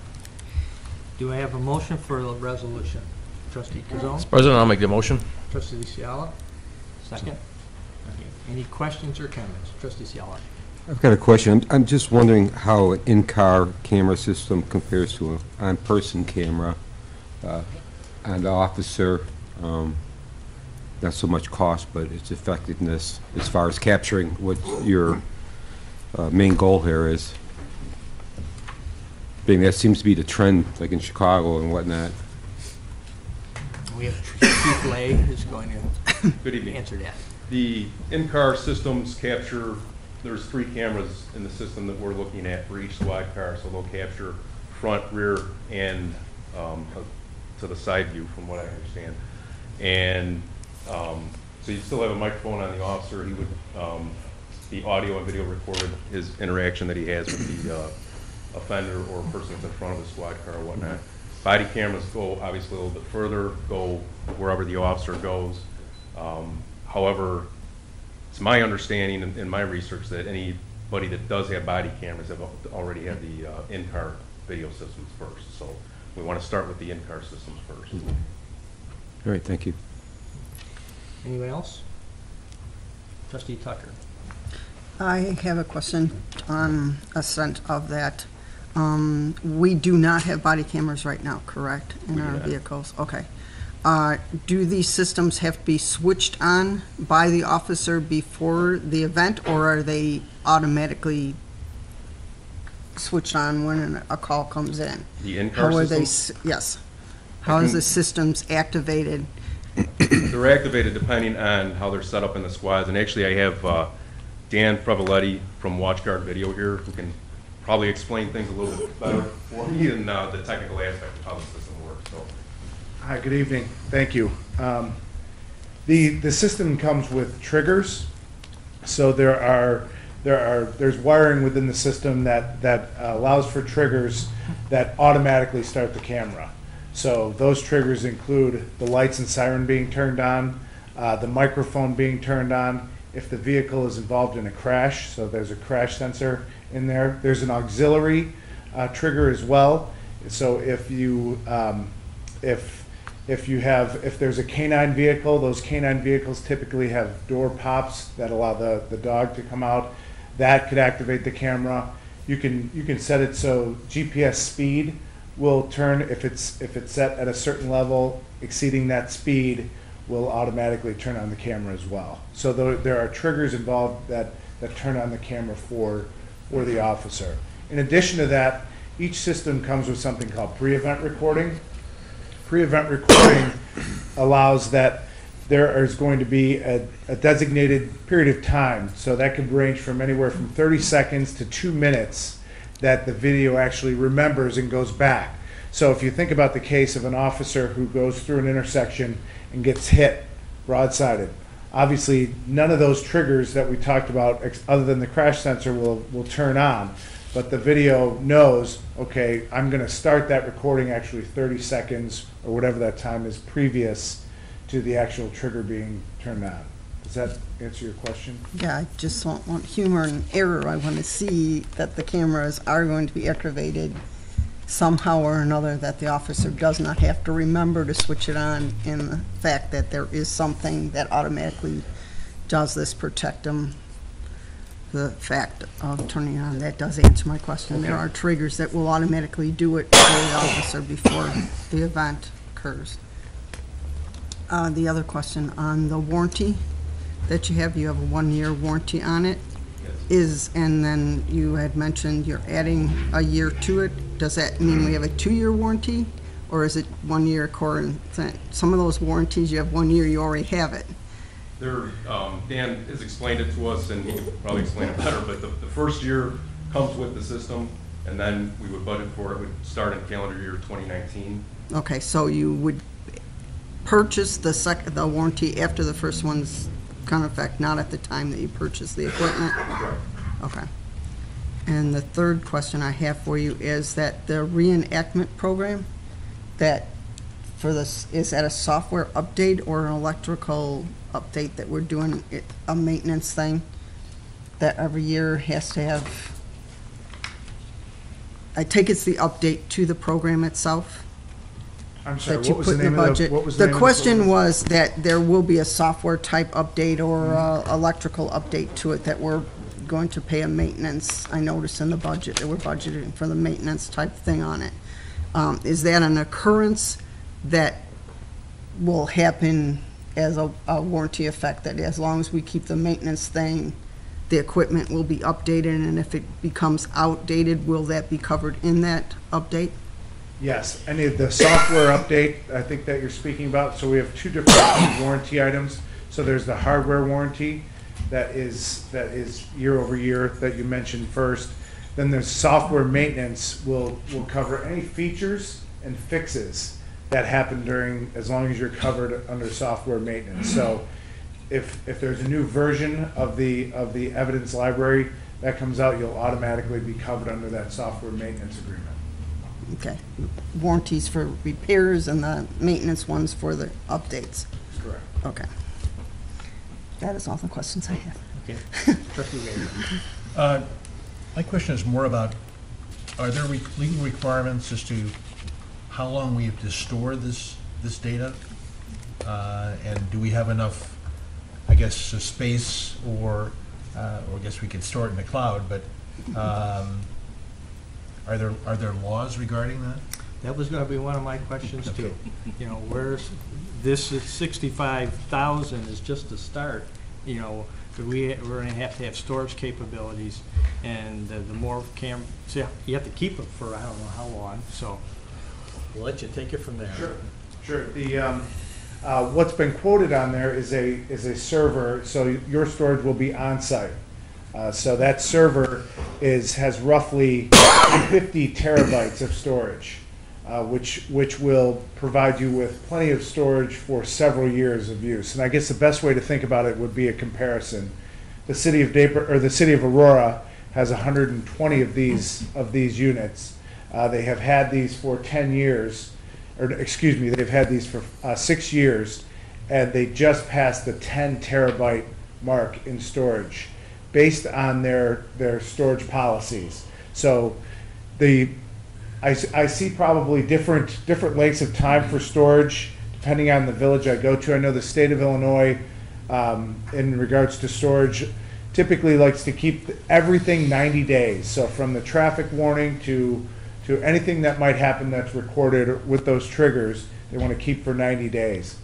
Do I have a motion for the resolution? Trustee Kazan? Mr. President, I'll make the motion. Trustee Ciala? Second? Okay. Any questions or comments? Trustee Ciala? I've got a question. I'm just wondering how an in-car camera system compares to an on-person camera. On the officer, not so much cost, but its effectiveness as far as capturing what your main goal here is. Being that seems to be the trend, like in Chicago and whatnot. We have Chief Lay who's going to Good evening. answer that. The in-car systems capture, there's 3 cameras in the system that we're looking at for each squad car, so they'll capture front, rear, and to the side view, from what I understand. And so you still have a microphone on the officer. He would, the audio and video recorded his interaction that he has with the offender or person that's in front of the squad car or whatnot. Body cameras go obviously a little bit further, go wherever the officer goes. However, it's my understanding in my research that anybody that does have body cameras have already had the in-car video systems first. So we want to start with the in-car systems first. All right, thank you. Anyone else? Trustee Tucker. I have a question on assent of that. We do not have body cameras right now, correct, in our vehicles? Okay. Do these systems have to be switched on by the officer before the event, or are they automatically switched on when a call comes in? The in-car How are they? systems? Yes. How is the systems activated? They're activated depending on how they're set up in the squads. And actually, I have Dan Prevaletti from WatchGuard Video here, who can probably explain things a little bit better for me than the technical aspect of how the system works. So. Hi, good evening. Thank you. The system comes with triggers, so there's wiring within the system that allows for triggers that automatically start the camera. So those triggers include the lights and siren being turned on, the microphone being turned on, if the vehicle is involved in a crash, so there's a crash sensor in there. There's an auxiliary trigger as well. So if there's a canine vehicle, those canine vehicles typically have door pops that allow the dog to come out. That could activate the camera. You can set it so GPS speed will turn if it's set at a certain level. Exceeding that speed will automatically turn on the camera as well. So there are triggers involved that turn on the camera for the officer. In addition to that, each system comes with something called pre-event recording. Pre-event recording allows that there is going to be a designated period of time. So that could range from anywhere from 30 seconds to 2 minutes that the video actually remembers and goes back. So if you think about the case of an officer who goes through an intersection and gets hit broadsided, obviously none of those triggers that we talked about other than the crash sensor will turn on. But the video knows, okay, I'm going to start that recording actually 30 seconds or whatever that time is previous to the actual trigger being turned on. Does that answer your question? Yeah, I just don't want humor and error. I want to see that the cameras are going to be activated somehow or another, that the officer does not have to remember to switch it on, in the fact that there is something that automatically does this, protect them. The fact of turning it on, that does answer my question. Okay. There are triggers that will automatically do it for the officer before the event occurs. The other question on the warranty that you have a 1-year warranty on it. Yes. And then you had mentioned you're adding a year to it. Does that mean we have a 2-year warranty, or is it 1 year according? Some of those warranties you have 1 year, you already have it. Dan has explained it to us, and he can probably explain it better, but the first year comes with the system, and then we would budget for it. It would start in calendar year 2019. Okay, so you would purchase the warranty after the first one's gone into effect, not at the time that you purchase the equipment? Right. Okay. And the third question I have for you is that the reenactment program, that for this, is that a software update or an electrical update that we're doing, a maintenance thing that every year has to have? I take it's the update to the program itself. I'm sorry, That you what was put the in name the of budget. what was the name The of question program? was that there will be a software type update or electrical update to it, that we're going to pay a maintenance. I noticed in the budget that we're budgeting for the maintenance type thing on it. Is that an occurrence that will happen as a warranty effect, that as long as we keep the maintenance thing, the equipment will be updated, and if it becomes outdated, will that be covered in that update? Yes, any of the software update, I think that you're speaking about. So we have two different warranty items. So there's the hardware warranty that is year over year that you mentioned first. Then there's software maintenance will cover any features and fixes that happen during, as long as you're covered under software maintenance. So if there's a new version of the evidence library that comes out, you'll automatically be covered under that software maintenance agreement. Okay. Warranties for repairs and the maintenance ones for the updates. That's correct. Okay. That is all the questions I have. Okay. Trustee Rayburn. My question is more about, are there legal requirements as to how long we have to store this data? And do we have enough, I guess, space, or I guess we could store it in the cloud, but are there laws regarding that? That was gonna be one of my questions too. You know, where's, this is 65,000 is just the start, you know, we're gonna have to have storage capabilities, and the more so you have to keep it for I don't know how long, so we'll let you take it from there. Sure. The what's been quoted on there is a server, so your storage will be on site. So that server has roughly 50 terabytes of storage, which will provide you with plenty of storage for several years of use. And I guess the best way to think about it would be a comparison. The city of Aurora has 120 of these units. They have had these for 10 years, or excuse me, they've had these for 6 years, and they just passed the 10 terabyte mark in storage based on their storage policies. So I see probably different lengths of time for storage depending on the village I go to. I know the state of Illinois, in regards to storage, typically likes to keep everything 90 days. So from the traffic warning to anything that might happen that's recorded with those triggers, they want to keep for 90 days.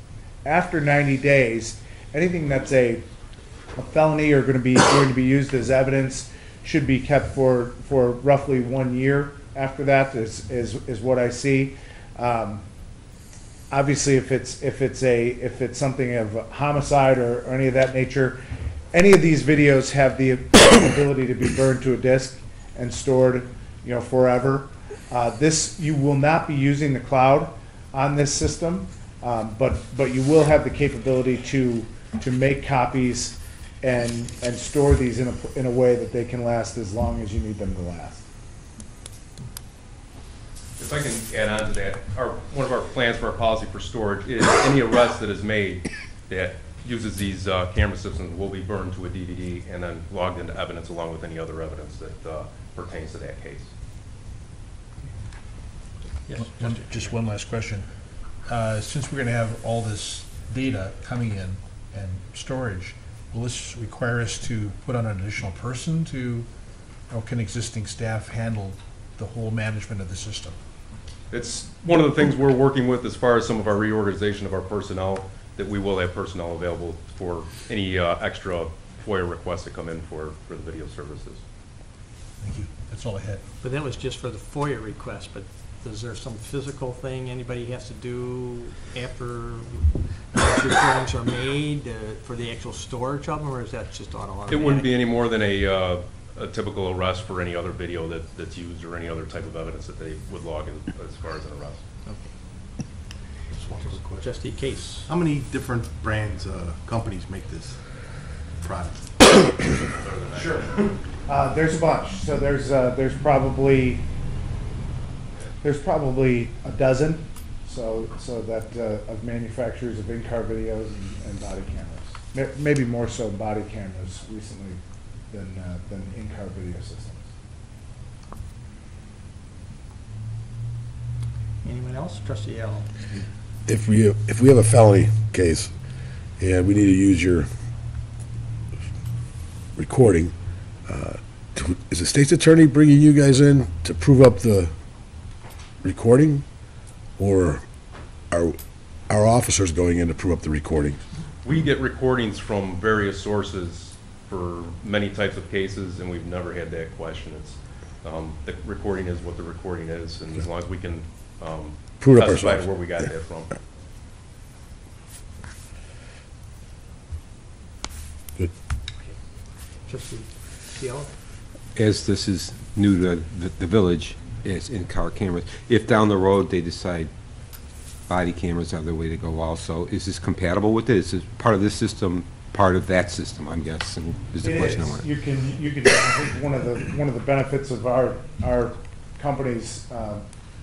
After 90 days, anything that's a felony or going to be used as evidence should be kept for roughly 1 year. After that is what I see. Obviously, if it's something of homicide or any of that nature, any of these videos have the ability to be burned to a disk and stored, forever. This, you will not be using the cloud on this system, but you will have the capability to make copies and store these in a way that they can last as long as you need them to last. If I can add on to that, one of our plans for our policy for storage is any arrest that is made that uses these camera systems will be burned to a DVD and then logged into evidence along with any other evidence that pertains to that case. Yes. Just one last question. Since we're going to have all this data coming in and storage, will this require us to put on an additional person or can existing staff handle the whole management of the system? It's one of the things we're working with as far as some of our reorganization of our personnel, that we will have personnel available for any extra FOIA requests that come in for the video services. Thank you. That's all I had. But that was just for the FOIA request, but is there some physical thing anybody has to do after those recordings are made for the actual storage of them, or is that just automatic? It wouldn't be any more than a typical arrest for any other video that's used or any other type of evidence that they would log in as far as an arrest. Okay. Just in case. How many different brands, companies make this product? Sure. There's a bunch. So there's probably a dozen. So that of manufacturers of in-car videos and body cameras. Maybe more so body cameras recently than in-car video systems. Anyone else? Trustee Allen. If we have a felony case and we need to use your recording, is the state's attorney bringing you guys in to prove up the recording, or are our officers going in to prove up the recording? We get recordings from various sources for many types of cases, and we've never had that question. It's the recording is what the recording is, and as long as we can prove it up testify ourselves. to where we got that from. Good. Trustee Cielo? As this is new to the village, it's in-car cameras. If down the road they decide body cameras are the way to go also, is this compatible with it? Is this part of this system part of that system, I'm guessing, is the It question I is. want. You can, I think one of the benefits of our company's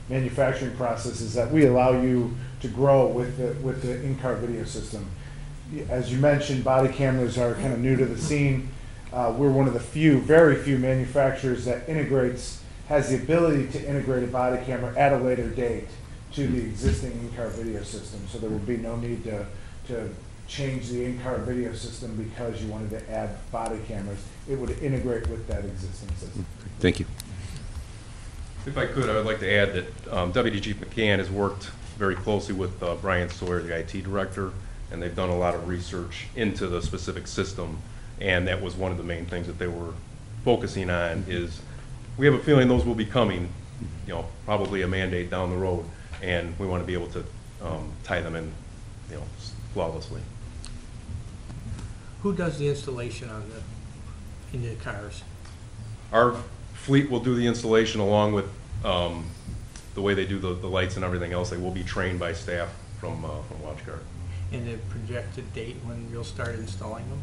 manufacturing process is that we allow you to grow with the in-car video system. As you mentioned, body cameras are kind of new to the scene. We're one of the very few manufacturers that has the ability to integrate a body camera at a later date to the existing in-car video system. So there will be no need to change the in-car video system because you wanted to add body cameras. It would integrate with that existing system. Thank you. If I could, I would like to add that WDG McCann has worked very closely with Brian Sawyer, the IT director, and they've done a lot of research into the specific system, and that was one of the main things that they were focusing on. Is we have a feeling those will be coming, probably a mandate down the road, and we want to be able to tie them in, flawlessly. Who does the installation in the cars? Our fleet will do the installation along with the way they do the lights and everything else. They will be trained by staff from WatchGuard. And the projected date when you'll start installing them?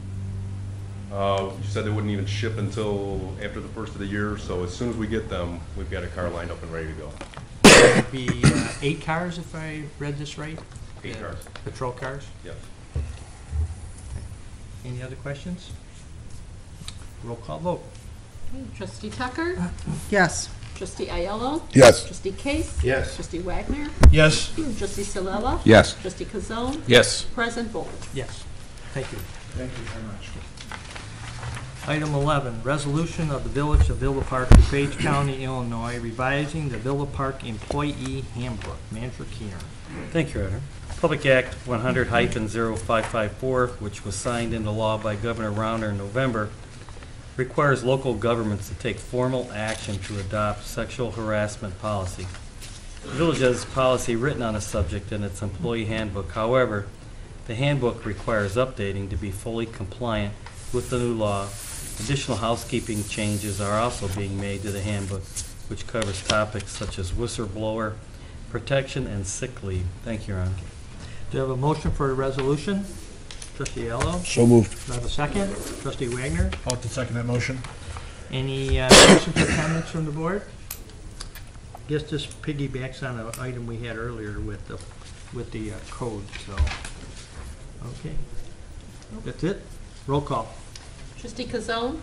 You said they wouldn't even ship until after the first of the year, so as soon as we get them, we've got a car lined up and ready to go. It would be 8 cars if I read this right? 8 cars. Patrol cars? Yep. Any other questions? Roll call vote. Trustee Tucker? Yes. Trustee Aiello? Yes. Trustee Case? Yes. Trustee Wagner? Yes. Trustee Salella? Yes. Trustee Kazone? Yes. President Bowles? Yes. Thank you. Thank you very much. Item 11, resolution of the Village of Villa Park, DuPage County, Illinois, revising the Villa Park Employee Handbook. Manager Keener. Thank you, Your Honor. Public Act 100-0554, which was signed into law by Governor Rauner in November, requires local governments to take formal action to adopt sexual harassment policy. The village has policy written on a subject in its employee handbook. However, the handbook requires updating to be fully compliant with the new law. Additional housekeeping changes are also being made to the handbook, which covers topics such as whistleblower protection and sick leave. Thank you, Your Honor. Do you have a motion for a resolution? Trustee Aiello? So moved. Do I have a second? Trustee Wagner? I'll have to second that motion. Any questions or comments from the board? Guess this piggybacks on an item we had earlier with the code, so, okay. That's it? Roll call. Trustee Kazone?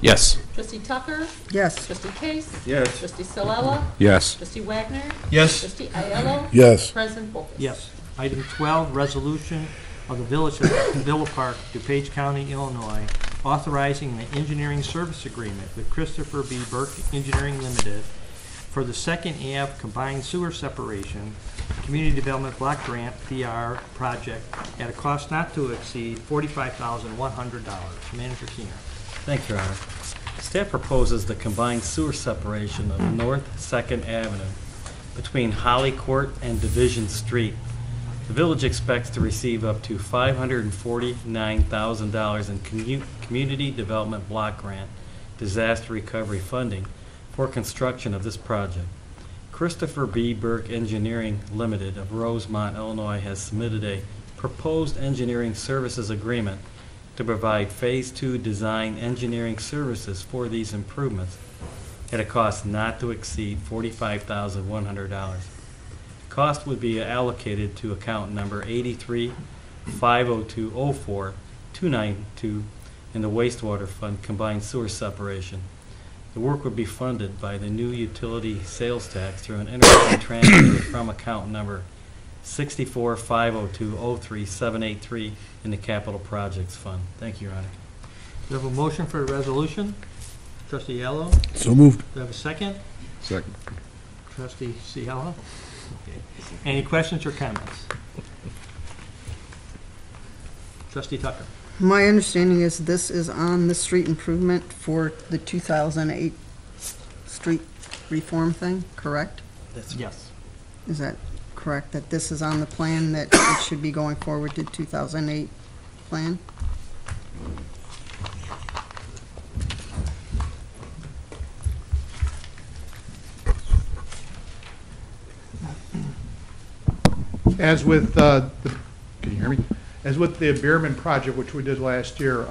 Yes. Trustee Tucker? Yes. Trustee Case? Yes. Trustee Salella? Yes. Trustee Wagner? Yes. Trustee Aiello? Yes. President Bowles? Yes. Item 12, resolution of the Village of Villa Park, DuPage County, Illinois, authorizing the engineering service agreement with Christopher B. Burke Engineering Limited for the Second Ave Combined Sewer Separation Community Development Block Grant PR project at a cost not to exceed $45,100. Manager Keener. Thank you, Your Honor. Staff proposes the combined sewer separation of North 2nd Avenue between Holly Court and Division Street. The village expects to receive up to $549,000 in Community Development Block Grant disaster recovery funding for construction of this project. Christopher B. Burke Engineering Limited of Rosemont, Illinois has submitted a proposed engineering services agreement to provide Phase 2 design engineering services for these improvements at a cost not to exceed $45,100. Cost would be allocated to account number 83-502-04-292 in the wastewater fund combined sewer separation. The work would be funded by the new utility sales tax through an interfund transfer from account number 64-502-03783 in the Capital Projects Fund. Thank you, Your Honor. Do you have a motion for a resolution? Trustee Aiello? So moved. Do you have a second? Second. Trustee Cielo? Okay. Any questions or comments? Trustee Tucker? My understanding is this is on the street improvement for the 2008 street reform thing, correct? Yes. Is that correct, that this is on the plan, that it should be going forward to 2008 plan? As with can you hear me? As with the Bierman project, which we did last year,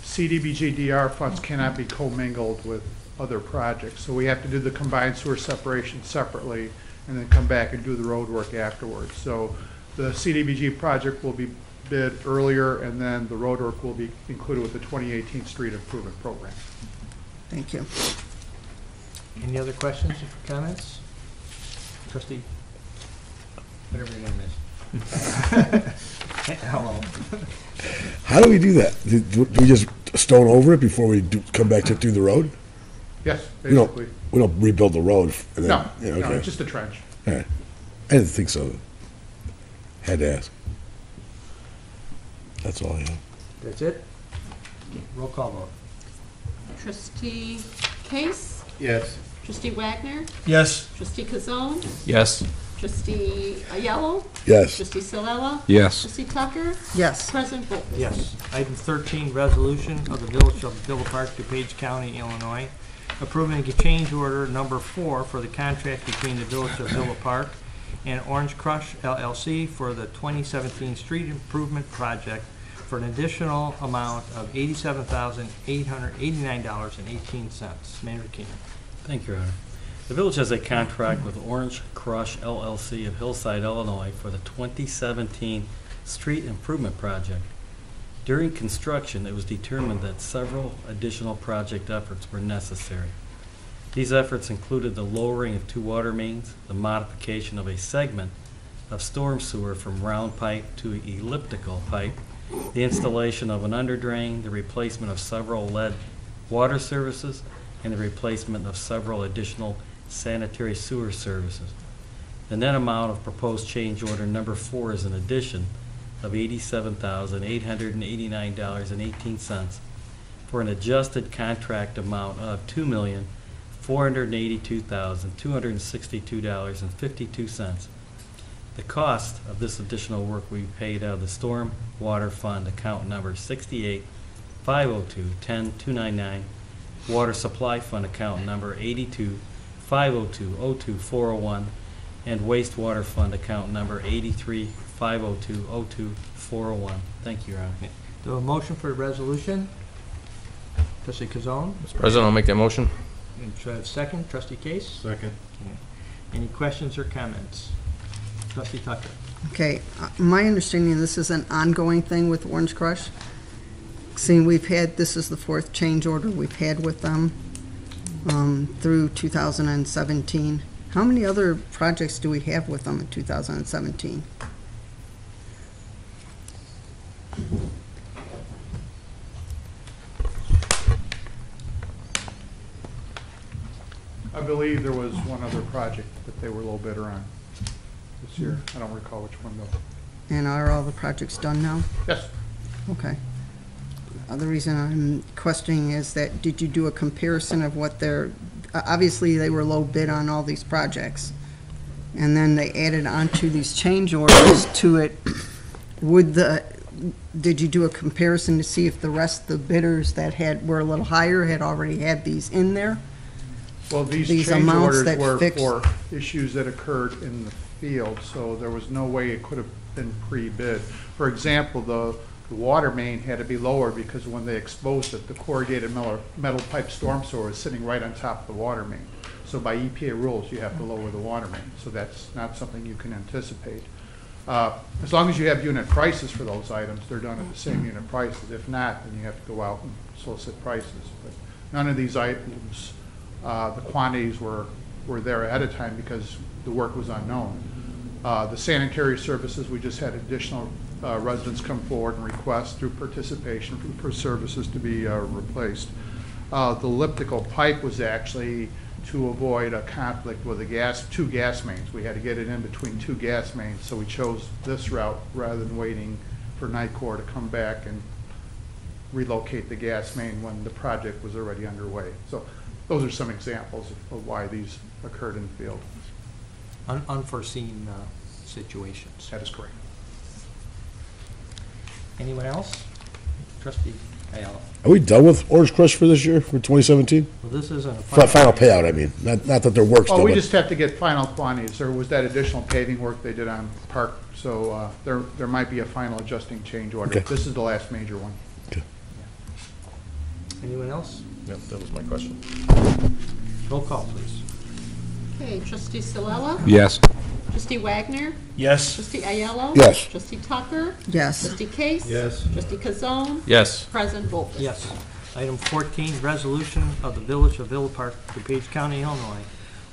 CDBG DR funds cannot be commingled with other projects. So we have to do the combined sewer separation separately and then come back and do the road work afterwards. So the CDBG project will be bid earlier, and then the road work will be included with the 2018 street improvement program. Thank you. Any other questions or comments? Trustee, whatever your name is. Hello. How do we do that? Do we just stone over it before we come back to do the road? Yes, basically. We don't rebuild the road. And then, No, yeah, no, okay. it's just a trench. All right. I didn't think so. Had to ask. That's all I have. That's it? Roll call vote. Trustee Case? Yes. Trustee Wagner? Yes. Trustee Kazone? Yes. Trustee Ayello? Yes. Trustee Salella? Yes. Trustee Tucker? Yes. President Bolton? Yes. Item 13, resolution of the Village of Villa Park, DuPage County, Illinois, approving a change order number 4 for the contract between the Village of Villa Park and Orange Crush LLC for the 2017 street improvement project for an additional amount of $87,889.18. Manager Keenan. Thank you, Your Honor. The village has a contract with Orange Crush LLC of Hillside, Illinois for the 2017 street improvement project. During construction, it was determined that several additional project efforts were necessary. These efforts included the lowering of 2 water mains, the modification of a segment of storm sewer from round pipe to elliptical pipe, the installation of an underdrain, the replacement of several lead water services, and the replacement of several additional sanitary sewer services. The net amount of proposed change order number 4 is an addition of $87,889.18 for an adjusted contract amount of $2,482,262.52. The cost of this additional work will be paid out of the Storm Water Fund account number 68-502-10299, Water Supply Fund account number 82-502-02401, and Wastewater Fund account number 83-502-02401. Thank you, Your Honor. Do I have a motion for the resolution? Trustee Kazone? Mr. President, I'll make that motion. And second, Trustee Case? Second. Any questions or comments? Trustee Tucker? Okay, my understanding, this is an ongoing thing with Orange Crush. Seeing this is the 4th change order we've had with them through 2017. How many other projects do we have with them in 2017? I believe there was one other project that they were low bidder on this year. I don't recall which one though. And are all the projects done now? Yes. Okay. The reason I'm questioning is that, did you do a comparison of what obviously they were low bid on all these projects, and then they added onto these change orders to it. Did you do a comparison to see if the rest of the bidders that were a little higher had already had these in there? Well, these change amounts orders that were fixed- for issues that occurred in the field, so there was no way it could have been pre-bid. For example, the water main had to be lowered because when they exposed it, the corrugated metal pipe storm sewer was sitting right on top of the water main. So by EPA rules, you have to lower the water main, so that's not something you can anticipate. As long as you have unit prices for those items, they're done at the same unit prices. If not, then you have to go out and solicit prices. But none of these items, the quantities were there ahead of time because the work was unknown. The sanitary services, we just had additional residents come forward and request through participation for services to be replaced. The elliptical pipe was actually to avoid a conflict with two gas mains. We had to get it in between 2 gas mains, so we chose this route rather than waiting for NICOR to come back and relocate the gas main when the project was already underway. So those are some examples of why these occurred in the field. Unforeseen situations. That is correct. Anyone else? Trustee Ayala. Are we done with Orange Crush for this year, for 2017? Well, this isn't a Final payout, I mean, not that their work's Oh, done. we but- just have to get final quantities. There was that additional paving work they did on Park, so there might be a final adjusting change order. Okay. This is the last major one. Anyone else? Yep, that was my question. Roll call, please. Okay, trustee Salella? Yes. Trustee Wagner? Yes. Trustee Ayello? Yes. Trustee Tucker? Yes. Trustee Case? Yes. Trustee Kazone? Yes. President Volkes? Yes. Item 14, resolution of the Village of Villa Park, DuPage County, Illinois,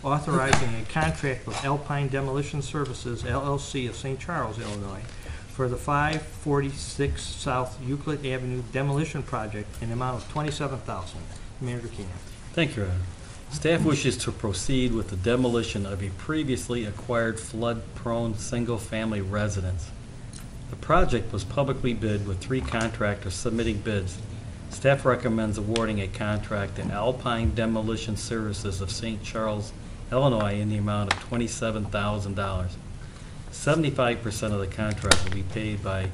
authorizing a contract with Alpine Demolition Services LLC of St. Charles, Illinois, for the 546 South Euclid Avenue demolition project in the amount of $27,000. Manager Keenan. Thank you, Your Honor. Staff wishes to proceed with the demolition of a previously acquired flood-prone single-family residence. The project was publicly bid with 3 contractors submitting bids. Staff recommends awarding a contract to Alpine Demolition Services of St. Charles, Illinois in the amount of $27,000. 75% of the contract will be paid by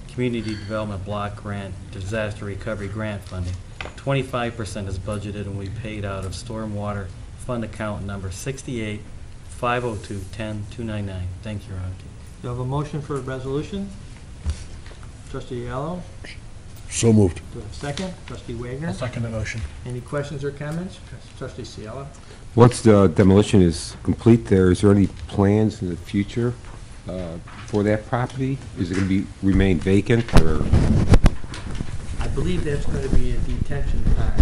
Community Development Block Grant Disaster Recovery Grant funding. 25% is budgeted and will be paid out of Stormwater Fund account number 68-502-10-299. Thank you, Your Honor. Do you have a motion for a resolution? Trustee Ayala? So moved. Do I have a second? Trustee Wagner? I'll second the motion. Any questions or comments? Trustee Ciala? Once the demolition is complete there, is there any plans in the future for that property? Is it going to remain vacant, or? I believe that's going to be a detention pond.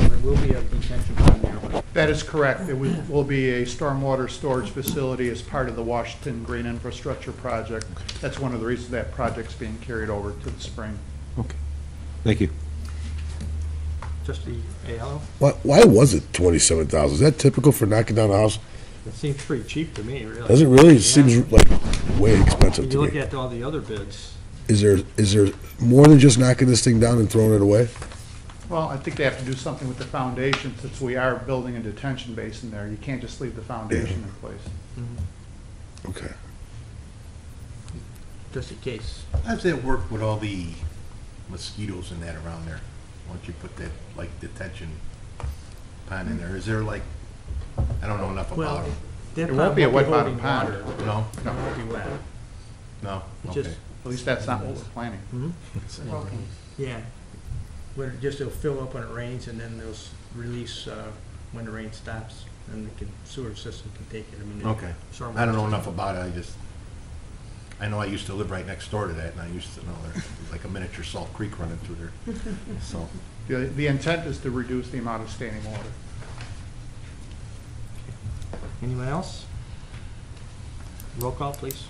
There will be a detention pond there, but That is correct. It will be a stormwater storage facility as part of the Washington Green Infrastructure Project. That's one of the reasons that project's being carried over to the spring. Okay. Thank you. Trustee Ayala? Why was it 27,000? Is that typical for knocking down a house? It seems pretty cheap to me, really. Does it really? It Yeah. seems like way expensive When to you look me. at all the other bids, Is there more than just knocking this thing down and throwing it away? Well, I think they have to do something with the foundation since we are building a detention basin there. You can't just leave the foundation in place. Okay. Trustee Case? How does that work with all the mosquitoes and that around there? Once you put that, like, detention pond in there, is there like, I don't know enough Well, about them. that It won't pond be a wet holding bottom pond. water. No? It won't be wet. No? It Okay. just- At least that's not what we're planning. Yeah. When it just, it'll fill up when it rains, and then they'll release when the rain stops, and the sewer system can take it. I mean, Okay. stormwater I don't know system. enough about it, I know I used to live right next door to that, and I used to know there's like a miniature Salt Creek running through there, so. The intent is to reduce the amount of standing water. Anyone else? Roll call, please.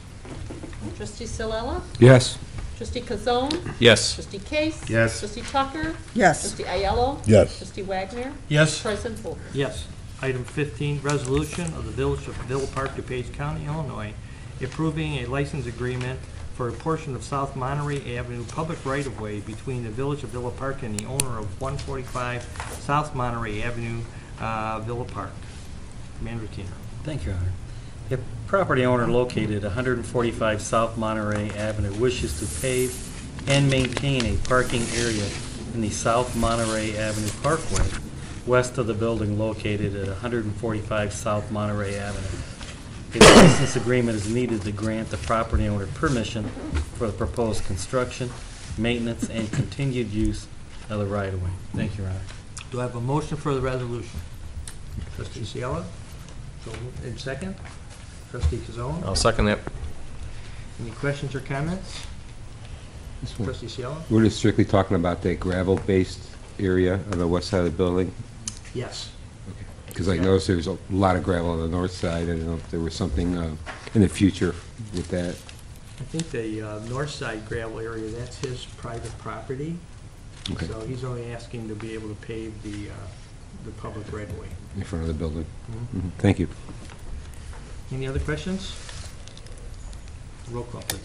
Trustee Salella? Yes. Trustee Kazone? Yes. Trustee Case? Yes. Trustee Tucker? Yes. Trustee Ayello? Yes. Trustee Wagner? Yes. President Volkes? Yes. Item 15, resolution of the Village of Villa Park, DuPage County, Illinois, approving a license agreement for a portion of South Monterey Avenue public right-of-way between the Village of Villa Park and the owner of 145 South Monterey Avenue, Villa Park. Commander Keener. Thank you, Your Honor. A property owner located 145 South Monterey Avenue wishes to pave and maintain a parking area in the South Monterey Avenue Parkway, west of the building located at 145 South Monterey Avenue. A license agreement is needed to grant the property owner permission for the proposed construction, maintenance, and continued use of the right-of-way. Thank you, Your Honor. Do I have a motion for the resolution? Trustee Ciala? So moved. In second? Trustee Kazone? I'll second that. Any questions or comments? This one. Trustee Ciala? We're just strictly talking about that gravel-based area on the west side of the building? Yes. Because I noticed there's a lot of gravel on the north side. I don't know if there was something in the future with that. I think the north side gravel area, that's his private property. Okay. So he's only asking to be able to pave the public right-of-way. In front of the building. Mhm. Mhm. Thank you. Any other questions? Roll call, please.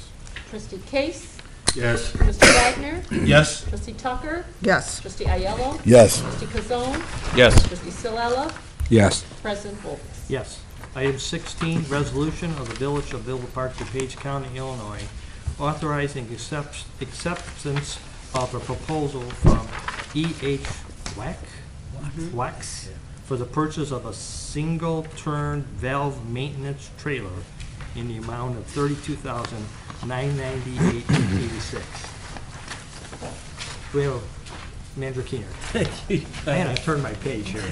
Trustee Case? Yes. Trustee Wagner? Yes. Trustee Tucker? Yes. Trustee Ayello? Yes. Trustee Kazone? Yes. Trustee Salella? Yes. President Volkes? Yes. Item 16, resolution of the Village of Villa Park, DuPage County, Illinois, authorizing acceptance of a proposal from E.H. Wax for the purchase of a single-turn valve maintenance trailer in the amount of $32,998.86. We have Manager Keener. Man, I turned my page here.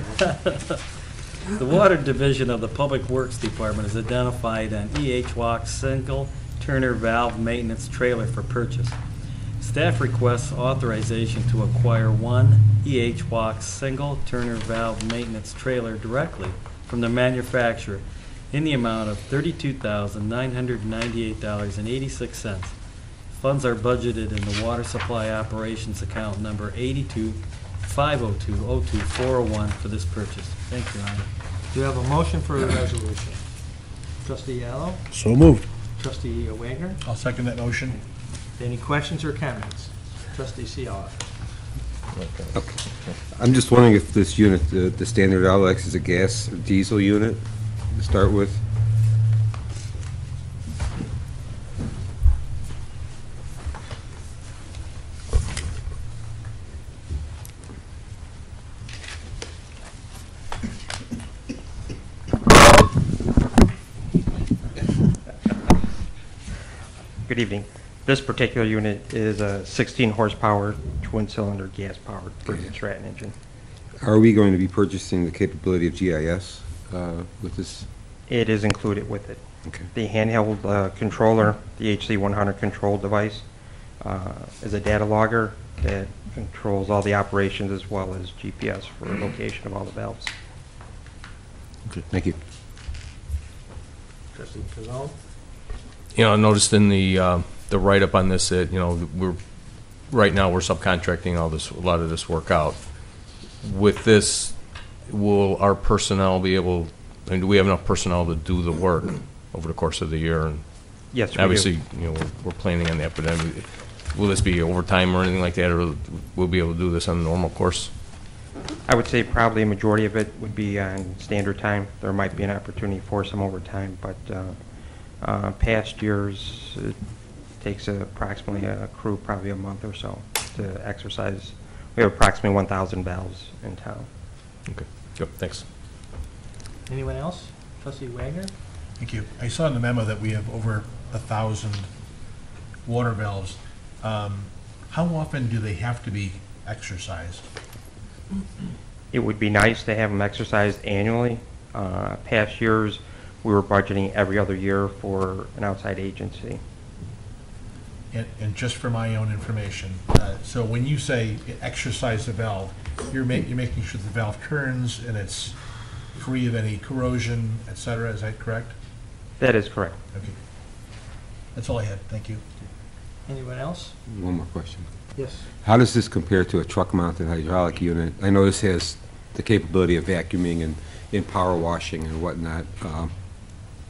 The Water Division of the Public Works Department has identified an E.H. Wax single Turner valve maintenance trailer for purchase. Staff requests authorization to acquire one E.H. Wax single Turner valve maintenance trailer directly from the manufacturer in the amount of $32,998.86. Funds are budgeted in the Water Supply Operations Account number 82-502-02-401 for this purchase. Thank you, Your Honor. Do you have a motion for the resolution? Trustee Yellow? So moved. Trustee Wagner? I'll second that motion. Any questions or comments? Trustee Seola? Okay. I'm just wondering if this unit, the standard Alex, is a gas or diesel unit to start with? Good evening. This particular unit is a 16 horsepower twin cylinder gas powered Stratton engine. Are we going to be purchasing the capability of GIS with this? It is included with it. Okay. The handheld controller, the HC100 control device, is a data logger that controls all the operations as well as GPS for location of all the valves. Okay. Thank you. Trustee Kazal? You know, I noticed in the write-up on this that, you know, right now we're subcontracting a lot of this work out. With this, will our personnel be able, I mean, do we have enough personnel to do the work over the course of the year? And yes, we obviously, do. you know, we're planning on that, but then will this be overtime or anything like that, or we'll be able to do this on a normal course? I would say probably a majority of it would be on standard time. There might be an opportunity for some overtime, but past years, it takes approximately a crew probably a month or so to exercise. We have approximately 1,000 valves in town. Okay, good, thanks. Anyone else? Trustee Wagner? Thank you. I saw in the memo that we have over 1,000 water valves. How often do they have to be exercised? It would be nice to have them exercised annually. Past years, we were budgeting every other year for an outside agency. And just for my own information, so when you say exercise the valve, you're making sure the valve turns and it's free of any corrosion, et cetera. Is that correct? That is correct. Okay. That's all I had. Thank you. Anyone else? One more question. Yes. How does this compare to a truck-mounted hydraulic unit? I know this has the capability of vacuuming and power washing and whatnot,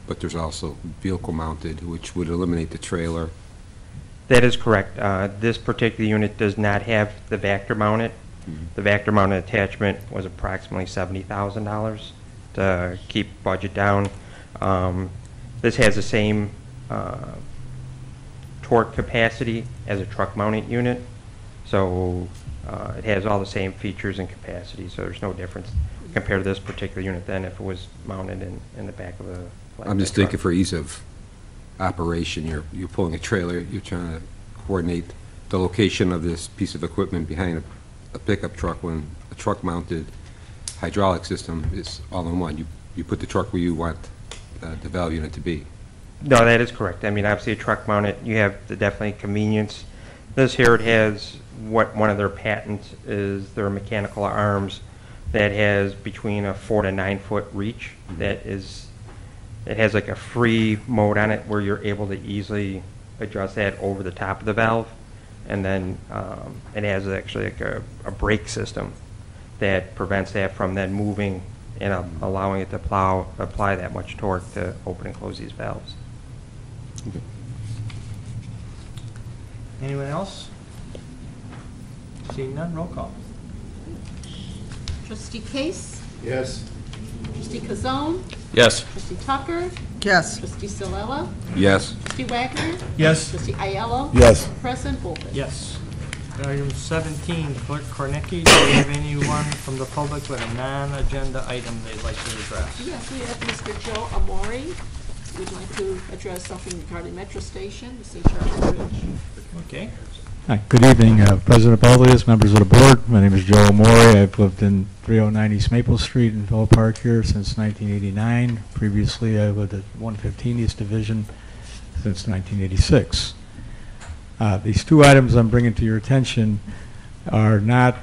but there's also vehicle-mounted, which would eliminate the trailer. That is correct. This particular unit does not have the Vactor mounted. The Vactor mounted attachment was approximately $70,000 to keep budget down. This has the same torque capacity as a truck mounted unit, so it has all the same features and capacity, so there's no difference compared to this particular unit than if it was mounted in the back of a I'm just thinking for ease of operation, you're pulling a trailer, you're trying to coordinate the location of this piece of equipment behind a pickup truck, when a truck-mounted hydraulic system is all in one. You put the truck where you want the valve unit to be. No, that is correct. I mean, obviously a truck mounted, you have the definitely convenience. This here, it has what one of their patents is, their mechanical arms that has between a 4 to 9 foot reach. That is, it has like a free mode on it where you're able to easily adjust that over the top of the valve. And then it has actually like a brake system that prevents that from then moving and allowing it to apply that much torque to open and close these valves. Okay. Anyone else? Seeing none, roll call. Trustee Case? Yes. Trustee Kazone? Yes. Trustee Tucker? Yes. Trustee Silella? Yes. Trustee Wagner? Yes. Trustee Ayello? Yes. President Bolton? Yes. Item 17, Clerk Kornicki, do you have anyone from the public with a non-agenda item they'd like to address? Yes, we have Mr. Joe Amori. Would like to address something regarding Metro Station, the St. Charles Bridge. Okay. Hi, good evening, President Baldius, members of the board. My name is Joe Amore. I've lived in 309 East Maple Street in Villa Park here since 1989. Previously, I lived at 115 East Division since 1986. These two items I'm bringing to your attention are not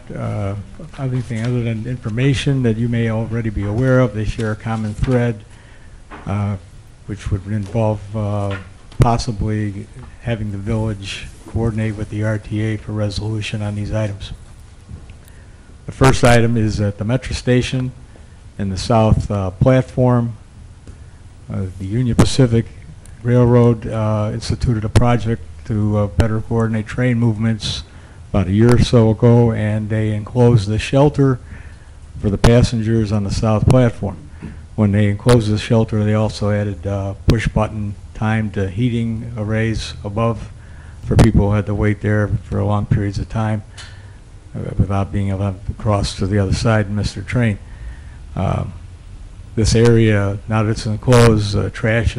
anything other than information that you may already be aware of. They share a common thread, which would involve possibly having the village coordinate with the RTA for resolution on these items. The first item is at the Metro Station in the south platform. The Union Pacific Railroad instituted a project to better coordinate train movements about a year or so ago, and they enclosed the shelter for the passengers on the south platform. When they enclosed the shelter, they also added push-button timed heating arrays above for people who had to wait there for long periods of time without being able to cross to the other side and miss their train. This area, now that it's enclosed, trash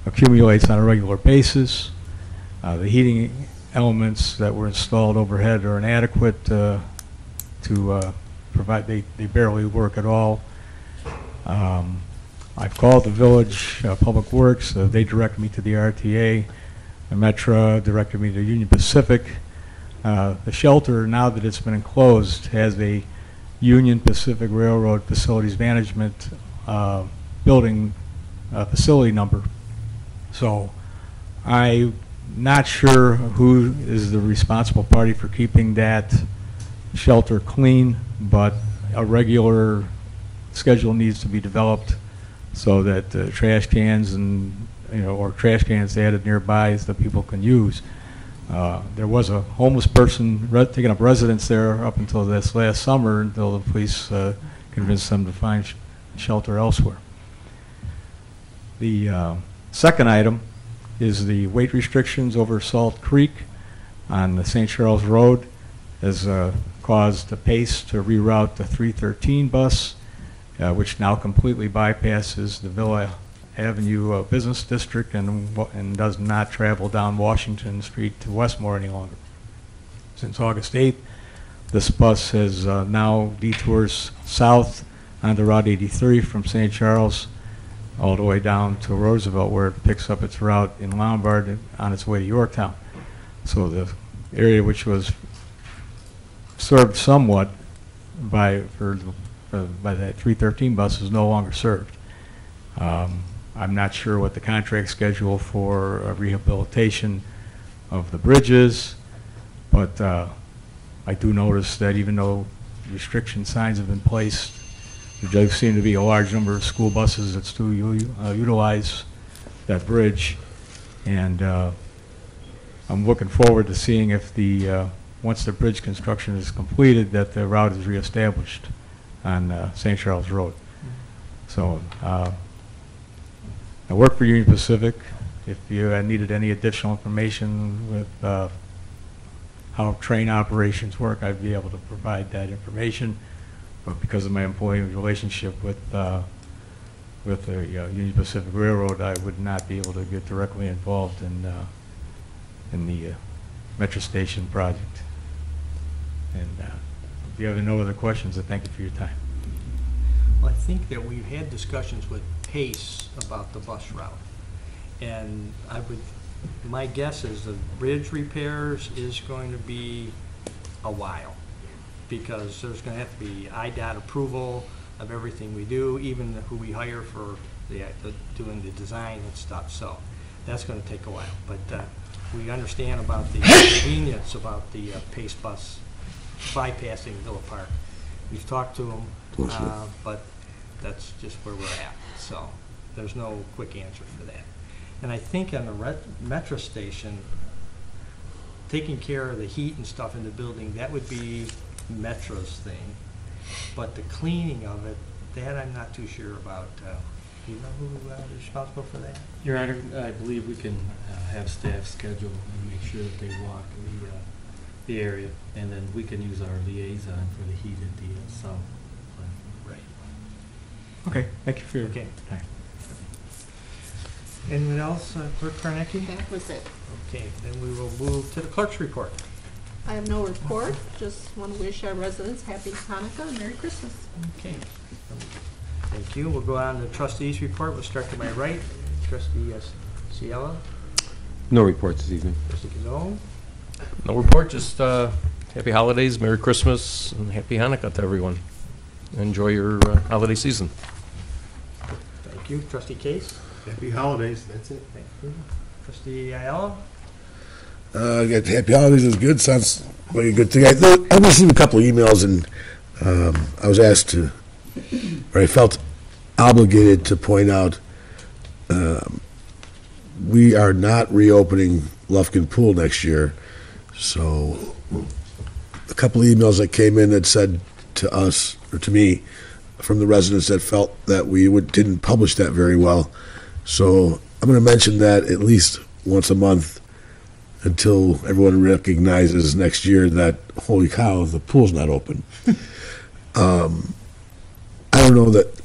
accumulates on a regular basis. The heating elements that were installed overhead are inadequate to provide, they barely work at all. I've called the village Public Works. They directed me to the RTA. The Metro directed me to Union Pacific. The shelter, now that it's been enclosed, has a Union Pacific Railroad Facilities Management building facility number. So I'm not sure who is the responsible party for keeping that shelter clean, but a regular schedule needs to be developed so that trash cans and or trash cans added nearby that people can use. There was a homeless person taking up residence there up until this last summer, until the police convinced them to find shelter elsewhere. The second item is the weight restrictions over Salt Creek on the St. Charles Road has caused the Pace to reroute the 313 bus, which now completely bypasses the Villa Avenue Business District and does not travel down Washington Street to Westmore any longer. Since August 8th, this bus has now detours south onto Route 83 from St. Charles all the way down to Roosevelt, where it picks up its route in Lombard on its way to Yorktown. So the area which was served somewhat by that 313 bus is no longer served. I'm not sure what the contract schedule for rehabilitation of the bridges, but I do notice that even though restriction signs have been placed, there does seem to be a large number of school buses that still utilize that bridge, and I'm looking forward to seeing if once the bridge construction is completed, that the route is reestablished on St. Charles Road. So I work for Union Pacific. If you needed any additional information with how train operations work, I'd be able to provide that information. But because of my employee relationship with the Union Pacific Railroad, I would not be able to get directly involved in the Metro Station project. And if you have no other questions, I thank you for your time. Well, I think that we've had discussions with Pace about the bus route, and my guess is the bridge repairs is going to be a while, because there's going to have to be IDOT approval of everything we do, even who we hire for doing the design and stuff. So that's going to take a while, but we understand about the convenience about the Pace bus bypassing Villa Park. We've talked to them, but that's just where we're at. So there's no quick answer for that. And I think on the Metro Station, taking care of the heat and stuff in the building, that would be Metro's thing. But the cleaning of it, that I'm not too sure about Do you know who is responsible for that? Your Honor, I believe we can have staff schedule and make sure that they walk the area, and then we can use our liaison for the heat at the south. Right. Okay, thank you for your Okay. time. Anyone else, Clerk Kornacki? That was it. Okay, then we will move to the clerk's report. I have no report, just want to wish our residents happy Hanukkah and Merry Christmas. Okay. Thank you. We'll go on to trustees' report. We'll start to my right. Trustee Ciela. No reports this evening. Trustee Kazone. No report, just happy holidays, Merry Christmas, and Happy Hanukkah to everyone. Enjoy your holiday season. Thank you. Trustee Case. Happy holidays, that's it. Thank you. Trustee Ayala. Happy holidays is good. Sounds like a good thing. I received a couple of emails, and I was asked to, or I felt obligated to point out, we are not reopening Lufkin Pool next year. So a couple of emails that came in that said to us, or to me, from the residents that felt that we didn't publish that very well. So I'm going to mention that at least once a month until everyone recognizes next year that, holy cow, the pool's not open. I don't know that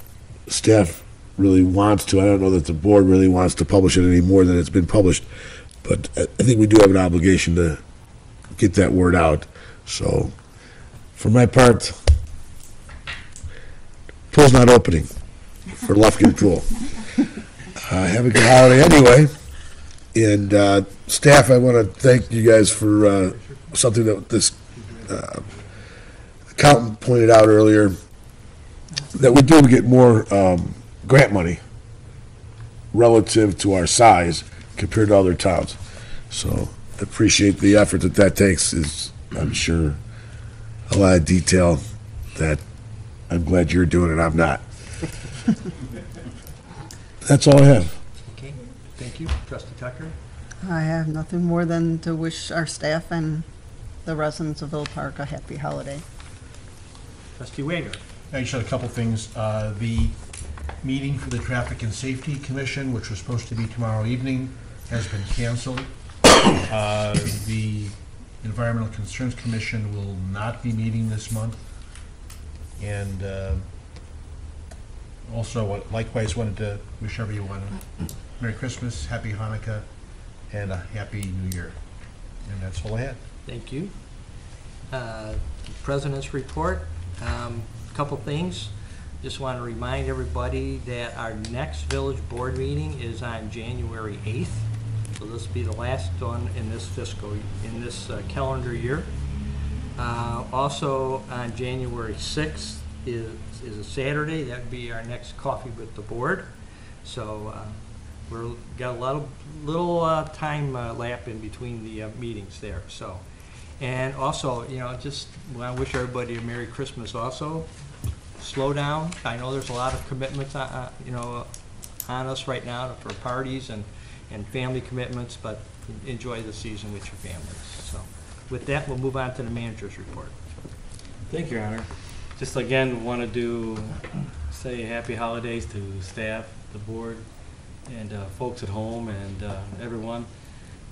staff really wants to. I don't know that the board really wants to publish it any more than it's been published. But I think we do have an obligation to get that word out. So for my part, pool's not opening for Lufkin Pool. Have a good holiday anyway. And staff, I want to thank you guys for something that this accountant pointed out earlier, that we do get more grant money relative to our size compared to other towns. So I appreciate the effort that takes. Is, I'm sure, a lot of detail that I'm glad you're doing and I'm not. That's all I have. Okay. Thank you. Trustee Tucker. I have nothing more than to wish our staff and the residents of Villa Park a happy holiday. Trustee Wager. I just had a couple things. The meeting for the Traffic and Safety Commission, which was supposed to be tomorrow evening, has been canceled. The Environmental Concerns Commission will not be meeting this month. And also, likewise, wanted to wish everyone a Merry Christmas, Happy Hanukkah, and a Happy New Year. And that's all I had. Thank you. President's report. Couple things. Just want to remind everybody that our next village board meeting is on January 8th. So this will be the last one in this calendar year. Also on January 6th is a Saturday. That would be our next coffee with the board. So we're got a little time lap in between the meetings there. So, and also, just want to wish everybody a Merry Christmas. Also, slow down. I know there's a lot of commitments, on us right now for parties and family commitments, but enjoy the season with your families. So, with that, we'll move on to the manager's report. Thank you, Your Honor. Just again, want to say happy holidays to staff, the board, and folks at home, and everyone.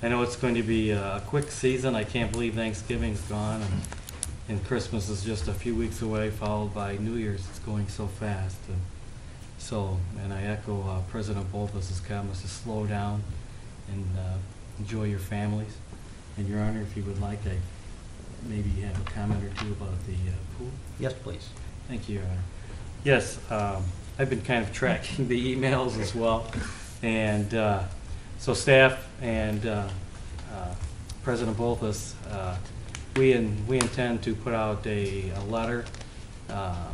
I know it's going to be a quick season. I can't believe Thanksgiving's gone, and Christmas is just a few weeks away, followed by New Year's. It's going so fast. And I echo President Bolthus's comments to slow down and enjoy your families. And Your Honor, if you would like, I maybe have a comment or two about the pool. Yes, please. Thank you, Your Honor. Yes, I've been kind of tracking the emails as well. And so staff and President Bolthus, we intend to put out a letter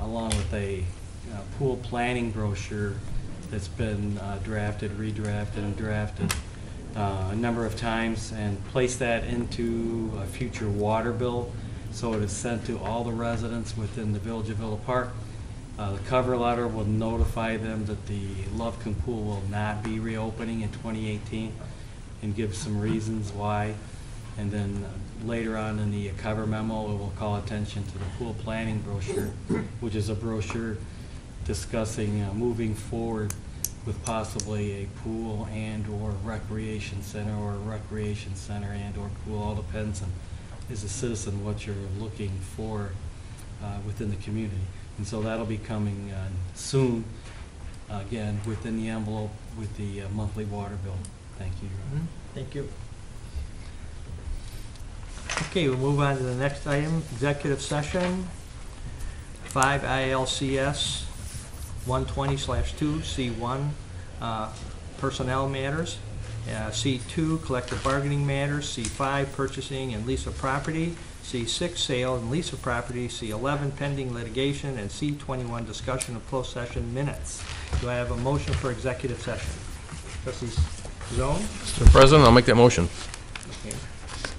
along with a pool planning brochure that's been drafted, redrafted, and drafted a number of times, and place that into a future water bill, so it is sent to all the residents within the Village of Villa Park. The cover letter will notify them that the Lufkin Pool will not be reopening in 2018 and give some reasons why. And then later on in the cover memo, it will call attention to the pool planning brochure, which is a brochure discussing moving forward with possibly a pool and/or recreation center, or a recreation center and/or pool. All depends on, as a citizen, what you're looking for within the community. And so that'll be coming soon, again, within the envelope with the monthly water bill. Thank you, Your Honor. Thank you. Okay, we'll move on to the next item, executive session, 5 ILCS 120/2, C1, personnel matters, C2, collective bargaining matters, C5, purchasing and lease of property, C6, sale and lease of property, C11, pending litigation, and C21, discussion of closed session minutes. Do I have a motion for executive session? Trustee Zone? Mr. President, I'll make that motion. Okay.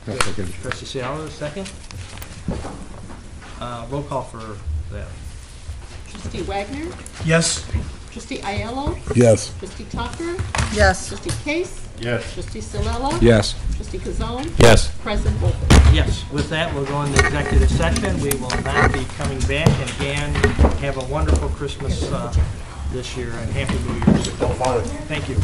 I'll second. Trustee Seala, second. Roll call for that. Trustee Wagner? Yes. Trustee Aiello? Yes. Trustee Tucker? Yes. Trustee Case? Yes. Trustee Salella? Yes. Trustee Kazone? Yes. President Bolton? Yes, with that, we'll go into executive session. We will not be coming back, and again, have a wonderful Christmas this year, and Happy New Year. Thank you.